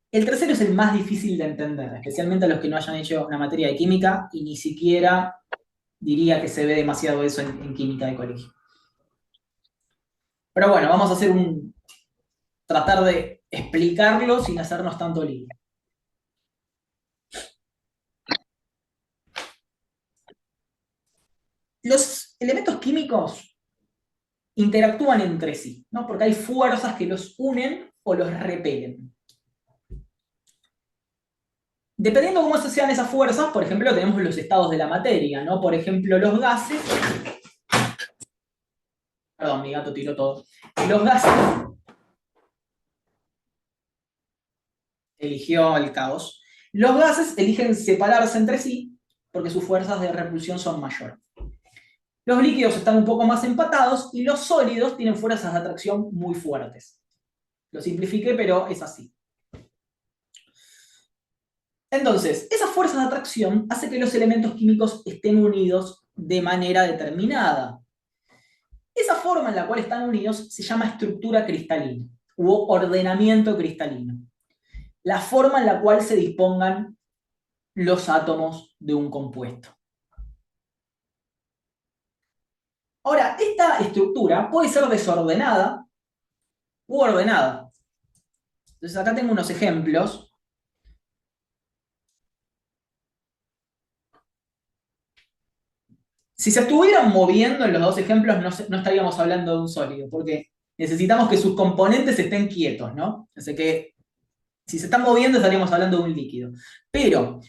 Speaker 2: El tercero es el más difícil de entender, especialmente a los que no hayan hecho una materia de química y ni siquiera diría que se ve demasiado eso en química de colegio. Pero bueno, vamos a hacer tratar de explicarlo sin hacernos tanto lío. Los elementos químicos interactúan entre sí, ¿no? Porque hay fuerzas que los unen o los repelen. Dependiendo de cómo sean esas fuerzas, por ejemplo, tenemos los estados de la materia, ¿no? Por ejemplo, los gases. Perdón, mi gato tiró todo. Los gases. Eligió el caos. Los gases eligen separarse entre sí porque sus fuerzas de repulsión son mayores. Los líquidos están un poco más empatados y los sólidos tienen fuerzas de atracción muy fuertes. Lo simplifiqué, pero es así. Entonces, esas fuerzas de atracción hacen que los elementos químicos estén unidos de manera determinada. Esa forma en la cual están unidos se llama estructura cristalina u ordenamiento cristalino. La forma en la cual se dispongan los átomos de un compuesto. Ahora, esta estructura puede ser desordenada u ordenada. Entonces acá tengo unos ejemplos. Si se estuvieran moviendo en los dos ejemplos, no estaríamos hablando de un sólido, porque necesitamos que sus componentes estén quietos, ¿no? Así que si se están moviendo estaríamos hablando de un líquido. Pero,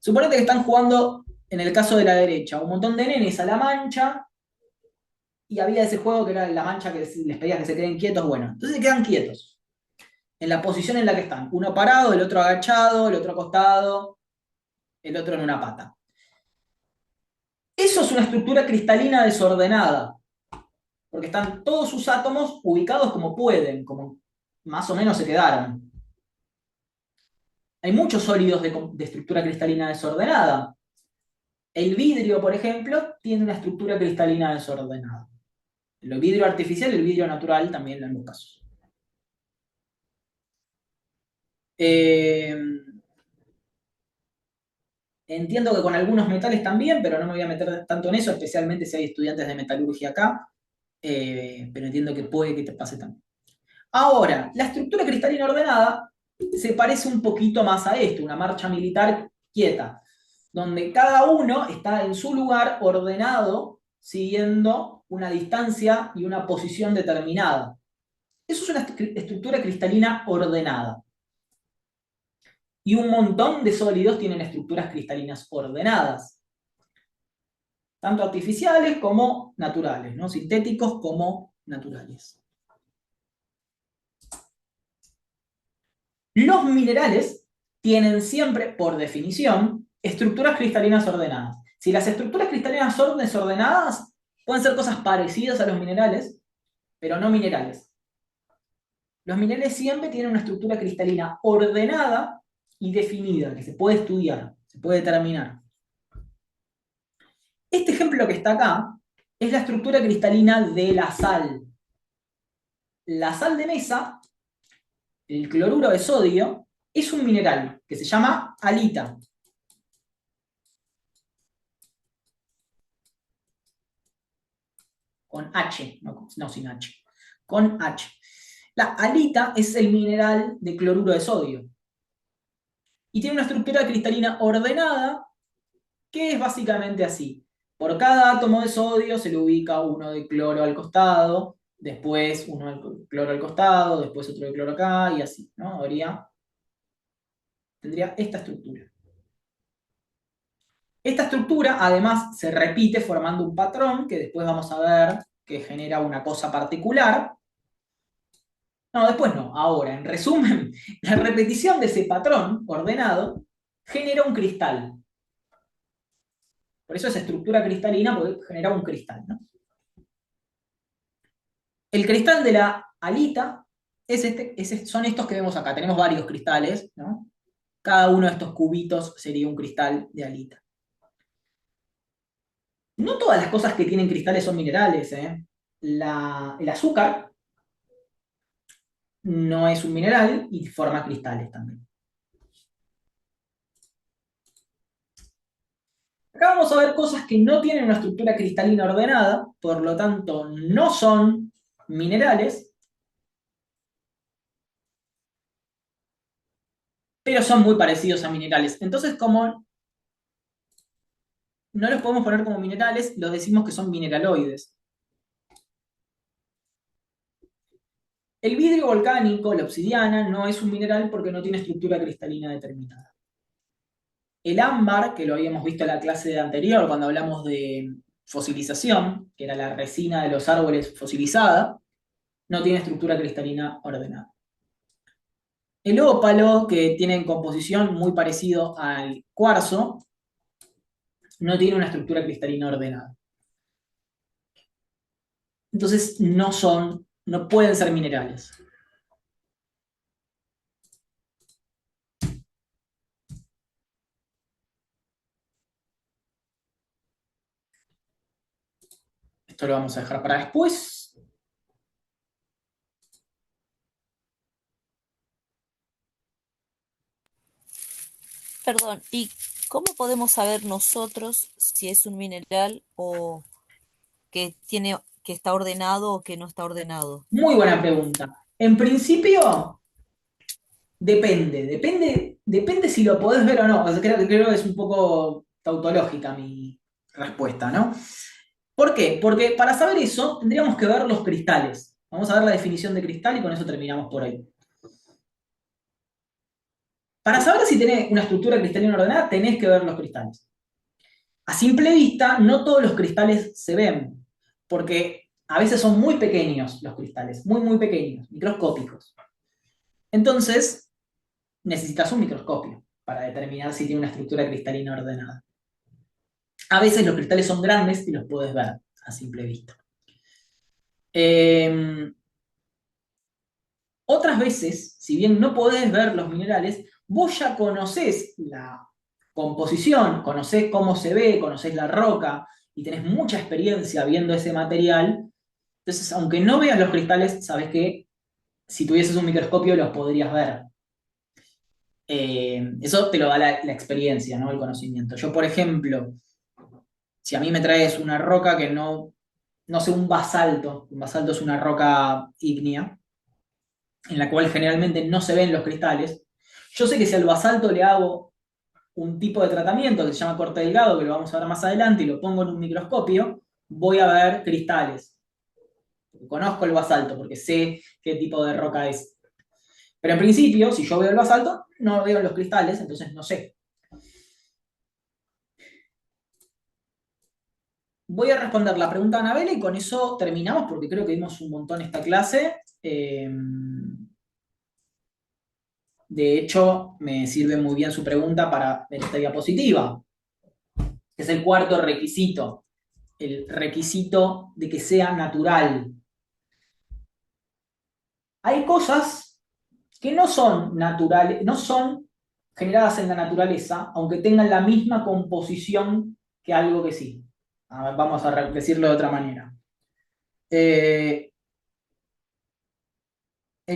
Speaker 2: suponete que están jugando, en el caso de la derecha, un montón de nenes a la mancha, y había ese juego que era la mancha que les pedía que se queden quietos. Bueno, entonces se quedan quietos, en la posición en la que están. Uno parado, el otro agachado, el otro acostado, el otro en una pata. Eso es una estructura cristalina desordenada, porque están todos sus átomos ubicados como pueden, como más o menos se quedaron. Hay muchos sólidos de estructura cristalina desordenada. El vidrio, por ejemplo, tiene una estructura cristalina desordenada. El vidrio artificial y el vidrio natural también en ambos casos. Entiendo que con algunos metales también, pero no me voy a meter tanto en eso, especialmente si hay estudiantes de metalurgia acá, pero entiendo que puede que te pase también. Ahora, la estructura cristalina ordenada se parece un poquito más a esto, una marcha militar quieta, donde cada uno está en su lugar ordenado, siguiendo una distancia y una posición determinada. Eso es una estructura cristalina ordenada. Y un montón de sólidos tienen estructuras cristalinas ordenadas, tanto artificiales como naturales, ¿no? Sintéticos como naturales. Los minerales tienen siempre, por definición, estructuras cristalinas ordenadas. Si las estructuras cristalinas son desordenadas, pueden ser cosas parecidas a los minerales, pero no minerales. Los minerales siempre tienen una estructura cristalina ordenada y definida, que se puede estudiar, se puede determinar. Este ejemplo que está acá es la estructura cristalina de la sal. La sal de mesa, el cloruro de sodio, es un mineral que se llama halita. Con H, no sin H. Con H. La halita es el mineral de cloruro de sodio. Y tiene una estructura cristalina ordenada que es básicamente así. Por cada átomo de sodio se le ubica uno de cloro al costado, después uno de cloro al costado, después otro de cloro acá, y así, ¿no? Tendría esta estructura. Esta estructura, además, se repite formando un patrón que después vamos a ver que genera una cosa particular. No, después no, ahora, en resumen, la repetición de ese patrón ordenado genera un cristal. Por eso es estructura cristalina, porque genera un cristal, ¿no? El cristal de la halita son estos que vemos acá. Tenemos varios cristales, ¿no? Cada uno de estos cubitos sería un cristal de halita. No todas las cosas que tienen cristales son minerales, ¿eh? El azúcar no es un mineral y forma cristales también. Acá vamos a ver cosas que no tienen una estructura cristalina ordenada, por lo tanto no son minerales, pero son muy parecidos a minerales. Entonces, como no los podemos poner como minerales, los decimos que son mineraloides. El vidrio volcánico, la obsidiana, no es un mineral porque no tiene estructura cristalina determinada. El ámbar, que lo habíamos visto en la clase anterior cuando hablamos de fosilización, que era la resina de los árboles fosilizada, no tiene estructura cristalina ordenada. El ópalo, que tiene en composición muy parecido al cuarzo, no tiene una estructura cristalina ordenada. Entonces no pueden ser minerales. Esto lo vamos a dejar para después.
Speaker 4: Perdón, ¿y cómo podemos saber nosotros si es un mineral o que está ordenado o que no está ordenado?
Speaker 2: Muy buena pregunta. En principio, depende si lo podés ver o no. O sea, creo que es un poco tautológica mi respuesta, ¿no? ¿Por qué? Porque para saber eso tendríamos que ver los cristales. Vamos a ver la definición de cristal y con eso terminamos por ahí. Para saber si tenés una estructura cristalina ordenada, tenés que ver los cristales. A simple vista, no todos los cristales se ven, porque a veces son muy pequeños los cristales, muy, muy pequeños, microscópicos. Entonces, necesitas un microscopio para determinar si tiene una estructura cristalina ordenada. A veces los cristales son grandes y los puedes ver a simple vista. Otras veces, si bien no podés ver los minerales, vos ya conocés la composición, conocés cómo se ve, conocés la roca y tenés mucha experiencia viendo ese material. Entonces, aunque no veas los cristales, sabés que si tuvieses un microscopio los podrías ver. Eso te lo da la experiencia, ¿no? El conocimiento. Yo, por ejemplo, si a mí me traes una roca que no sé, un basalto es una roca ígnea, en la cual generalmente no se ven los cristales, yo sé que si al basalto le hago un tipo de tratamiento que se llama corte delgado, que lo vamos a ver más adelante, y lo pongo en un microscopio, voy a ver cristales. Conozco el basalto porque sé qué tipo de roca es. Pero en principio, si yo veo el basalto, no veo los cristales, entonces no sé. Voy a responder la pregunta de Anabela y con eso terminamos porque creo que vimos un montón esta clase. De hecho, me sirve muy bien su pregunta para ver esta diapositiva, que es el cuarto requisito, el requisito de que sea natural. Hay cosas que no son naturales, no son generadas en la naturaleza, aunque tengan la misma composición que algo que sí. A ver, vamos a decirlo de otra manera. El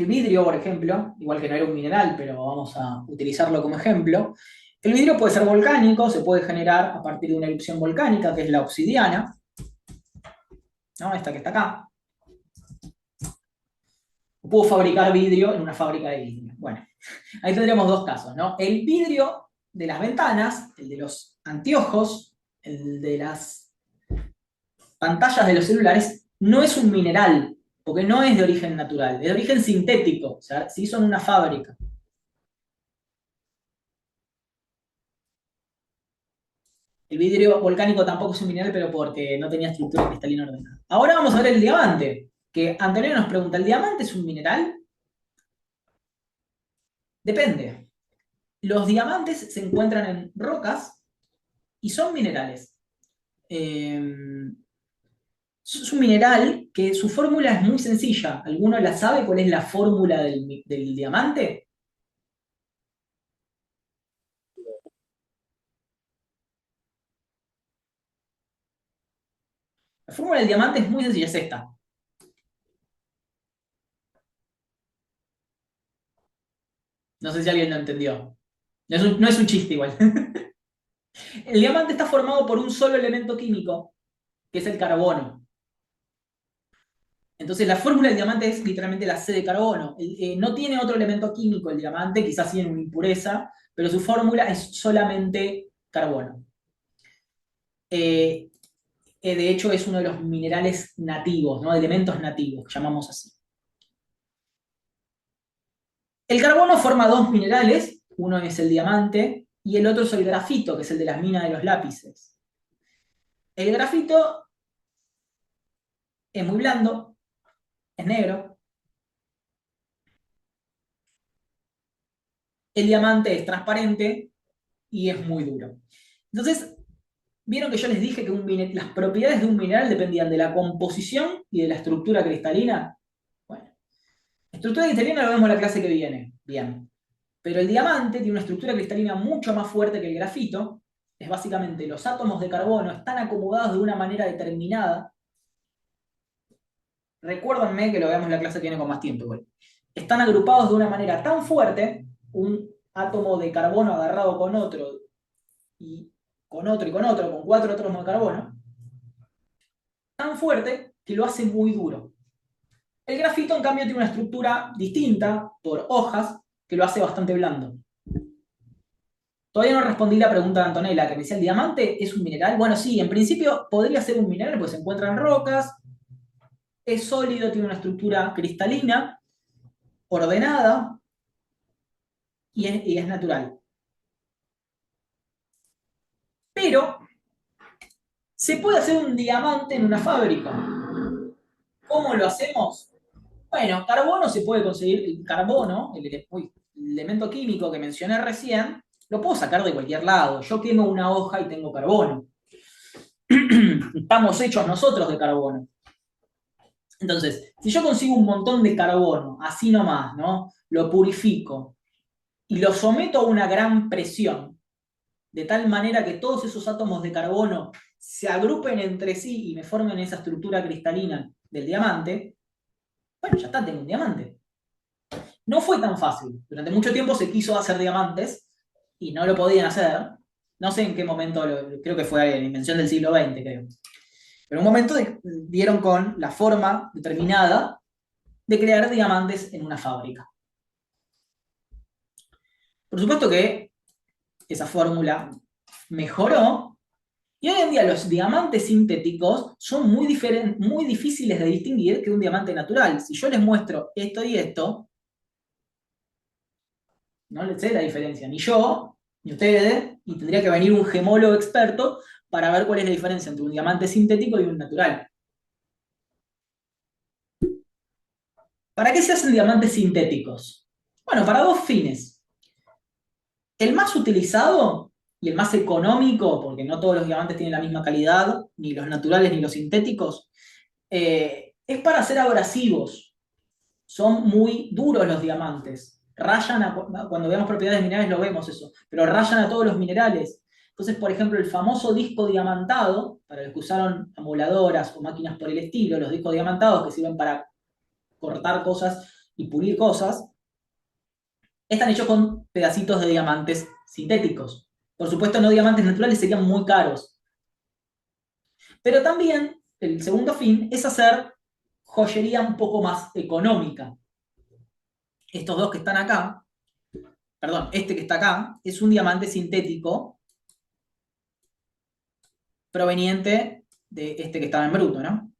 Speaker 2: vidrio, por ejemplo, igual que no era un mineral, pero vamos a utilizarlo como ejemplo. El vidrio puede ser volcánico, se puede generar a partir de una erupción volcánica, que es la obsidiana, ¿no? Esta que está acá. Puedo fabricar vidrio en una fábrica de vidrio. Bueno, ahí tendríamos dos casos, ¿no? El vidrio de las ventanas, el de los anteojos, el de las pantallas de los celulares, no es un mineral, porque no es de origen natural, es de origen sintético, o sea, se hizo en una fábrica. El vidrio volcánico tampoco es un mineral, pero porque no tenía estructura cristalina ordenada. Ahora vamos a ver el diamante, que Antonio nos pregunta, ¿el diamante es un mineral? Depende. Los diamantes se encuentran en rocas y son minerales. Es un mineral que su fórmula es muy sencilla. ¿Alguno la sabe cuál es la fórmula del diamante? La fórmula del diamante es muy sencilla, es esta. No sé si alguien lo entendió. No es un chiste igual. El diamante está formado por un solo elemento químico, que es el carbono. Entonces la fórmula del diamante es literalmente la C de carbono. No tiene otro elemento químico el diamante, quizás tiene una impureza, pero su fórmula es solamente carbono. De hecho es uno de los minerales nativos, ¿no? Elementos nativos, llamamos así. El carbono forma dos minerales, uno es el diamante y el otro es el grafito, que es el de las minas de los lápices. El grafito es muy blando, es negro. El diamante es transparente y es muy duro. Entonces, vieron que yo les dije que las propiedades de un mineral dependían de la composición y de la estructura cristalina. Bueno, la estructura cristalina lo vemos en la clase que viene. Bien. Pero el diamante tiene una estructura cristalina mucho más fuerte que el grafito. Es básicamente los átomos de carbono están acomodados de una manera determinada. Recuérdenme que lo veamos en la clase que viene con más tiempo igual. Están agrupados de una manera tan fuerte, un átomo de carbono agarrado con otro, y con otro, y con otro, con 4 átomos de carbono, tan fuerte que lo hace muy duro. El grafito, en cambio, tiene una estructura distinta, por hojas, que lo hace bastante blando. Todavía no respondí la pregunta de Antonella, que me decía, ¿el diamante es un mineral? Bueno, sí, en principio podría ser un mineral, pues se encuentra en rocas, es sólido, tiene una estructura cristalina, ordenada, y es natural. Pero se puede hacer un diamante en una fábrica. ¿Cómo lo hacemos? Bueno, carbono se puede conseguir, el carbono, el elemento químico que mencioné recién, lo puedo sacar de cualquier lado. Yo quemo una hoja y tengo carbono. Estamos hechos nosotros de carbono. Entonces, si yo consigo un montón de carbono, así nomás, ¿no? Lo purifico y lo someto a una gran presión, de tal manera que todos esos átomos de carbono se agrupen entre sí y me formen esa estructura cristalina del diamante, bueno, ya está, tengo un diamante. No fue tan fácil. Durante mucho tiempo se quiso hacer diamantes y no lo podían hacer. No sé en qué momento, creo que fue en la invención del siglo XX, creo. Pero en un momento dieron con la forma determinada de crear diamantes en una fábrica. Por supuesto que esa fórmula mejoró y hoy en día los diamantes sintéticos son muy difíciles de distinguir que un diamante natural. Si yo les muestro esto y esto, no les sé la diferencia, ni yo, ni ustedes, y tendría que venir un gemólogo experto para ver cuál es la diferencia entre un diamante sintético y un natural. ¿Para qué se hacen diamantes sintéticos? Bueno, para dos fines. El más utilizado y el más económico, porque no todos los diamantes tienen la misma calidad, ni los naturales ni los sintéticos, es para ser abrasivos. Son muy duros los diamantes. Rayan cuando veamos propiedades minerales lo vemos eso, pero rayan a todos los minerales. Entonces, por ejemplo, el famoso disco diamantado, para los que usaron amoladoras o máquinas por el estilo, los discos diamantados que sirven para cortar cosas y pulir cosas, están hechos con pedacitos de diamantes sintéticos. Por supuesto, no diamantes naturales, serían muy caros. Pero también, el segundo fin es hacer joyería un poco más económica. Estos dos que están acá, perdón, este que está acá, es un diamante sintético proveniente de este que estaba en bruto, ¿no?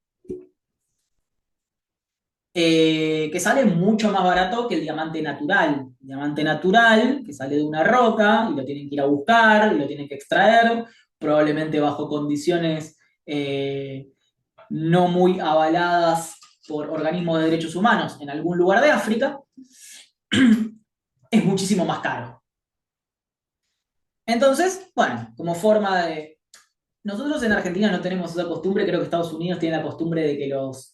Speaker 2: Que sale mucho más barato que el diamante natural. El diamante natural, que sale de una roca, y lo tienen que ir a buscar, y lo tienen que extraer, probablemente bajo condiciones no muy avaladas por organismos de derechos humanos en algún lugar de África, es muchísimo más caro. Entonces, bueno, como forma de... Nosotros en Argentina no tenemos esa costumbre, creo que Estados Unidos tiene la costumbre de que los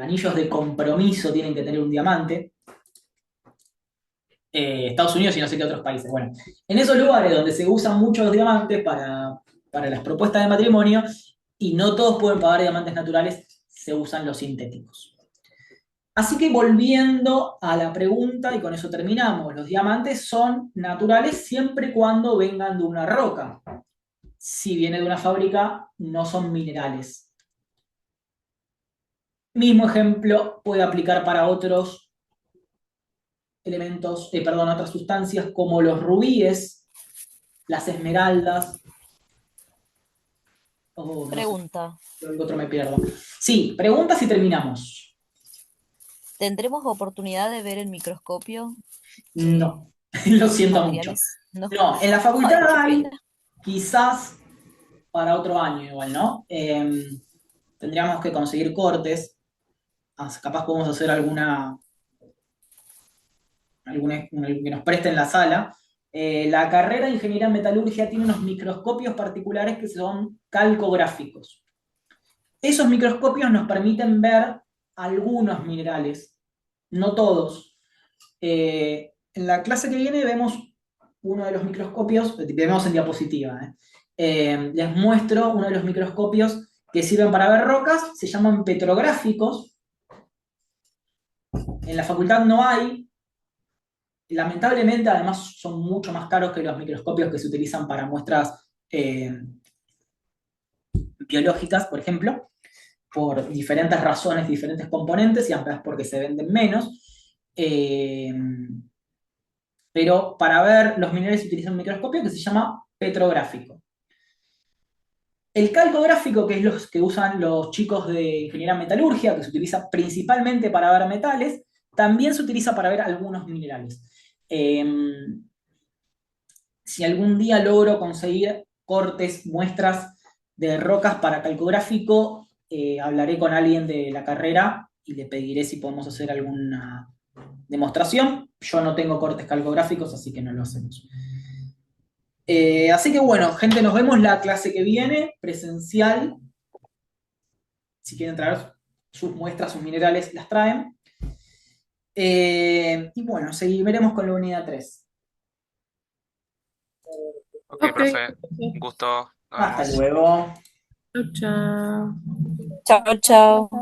Speaker 2: anillos de compromiso tienen que tener un diamante. Estados Unidos y no sé qué otros países. Bueno, en esos lugares donde se usan muchos diamantes para las propuestas de matrimonio, y no todos pueden pagar diamantes naturales, se usan los sintéticos. Así que volviendo a la pregunta, y con eso terminamos, los diamantes son naturales siempre y cuando vengan de una roca. Si viene de una fábrica, no son minerales. Mismo ejemplo puede aplicar para otros elementos, otras sustancias como los rubíes, las esmeraldas, no sé,
Speaker 4: Pregunta,
Speaker 2: el otro me pierdo. Sí, preguntas y terminamos.
Speaker 4: ¿tendremos oportunidad de ver el microscopio
Speaker 2: No, lo siento mucho.
Speaker 4: materiales? No.
Speaker 2: No, en la
Speaker 4: Ay,
Speaker 2: facultad
Speaker 4: qué
Speaker 2: hay,
Speaker 4: pena.
Speaker 2: quizás para otro año igual, ¿no? Tendríamos que conseguir cortes, capaz podemos hacer alguna que nos presten la sala. La carrera de Ingeniería en Metalurgia tiene unos microscopios particulares que son calcográficos. Esos microscopios nos permiten ver algunos minerales, no todos. En la clase que viene vemos uno de los microscopios, vemos en diapositiva. Les muestro uno de los microscopios que sirven para ver rocas, se llaman petrográficos. En la facultad no hay. Lamentablemente, además, son mucho más caros que los microscopios que se utilizan para muestras biológicas, por ejemplo, por diferentes razones, diferentes componentes, y además porque se venden menos. Pero para ver los minerales se utiliza un microscopio que se llama petrográfico. El calcográfico, que es los que usan los chicos de ingeniería en metalurgia, que se utiliza principalmente para ver metales, también se utiliza para ver algunos minerales. Si algún día logro conseguir cortes, muestras de rocas para calcográfico, hablaré con alguien de la carrera y le pediré si podemos hacer alguna demostración. Yo no tengo cortes calcográficos, así que no lo hacemos. Así que bueno, gente, nos vemos la clase que viene, presencial. Si quieren traer sus muestras, sus minerales, las traen. Y bueno, seguiremos con la unidad 3.
Speaker 6: Ok,
Speaker 8: Ok.
Speaker 6: profe, un gusto, nos
Speaker 2: Hasta
Speaker 6: vemos.
Speaker 2: luego.
Speaker 8: Chao, chao.
Speaker 4: Chao, chao.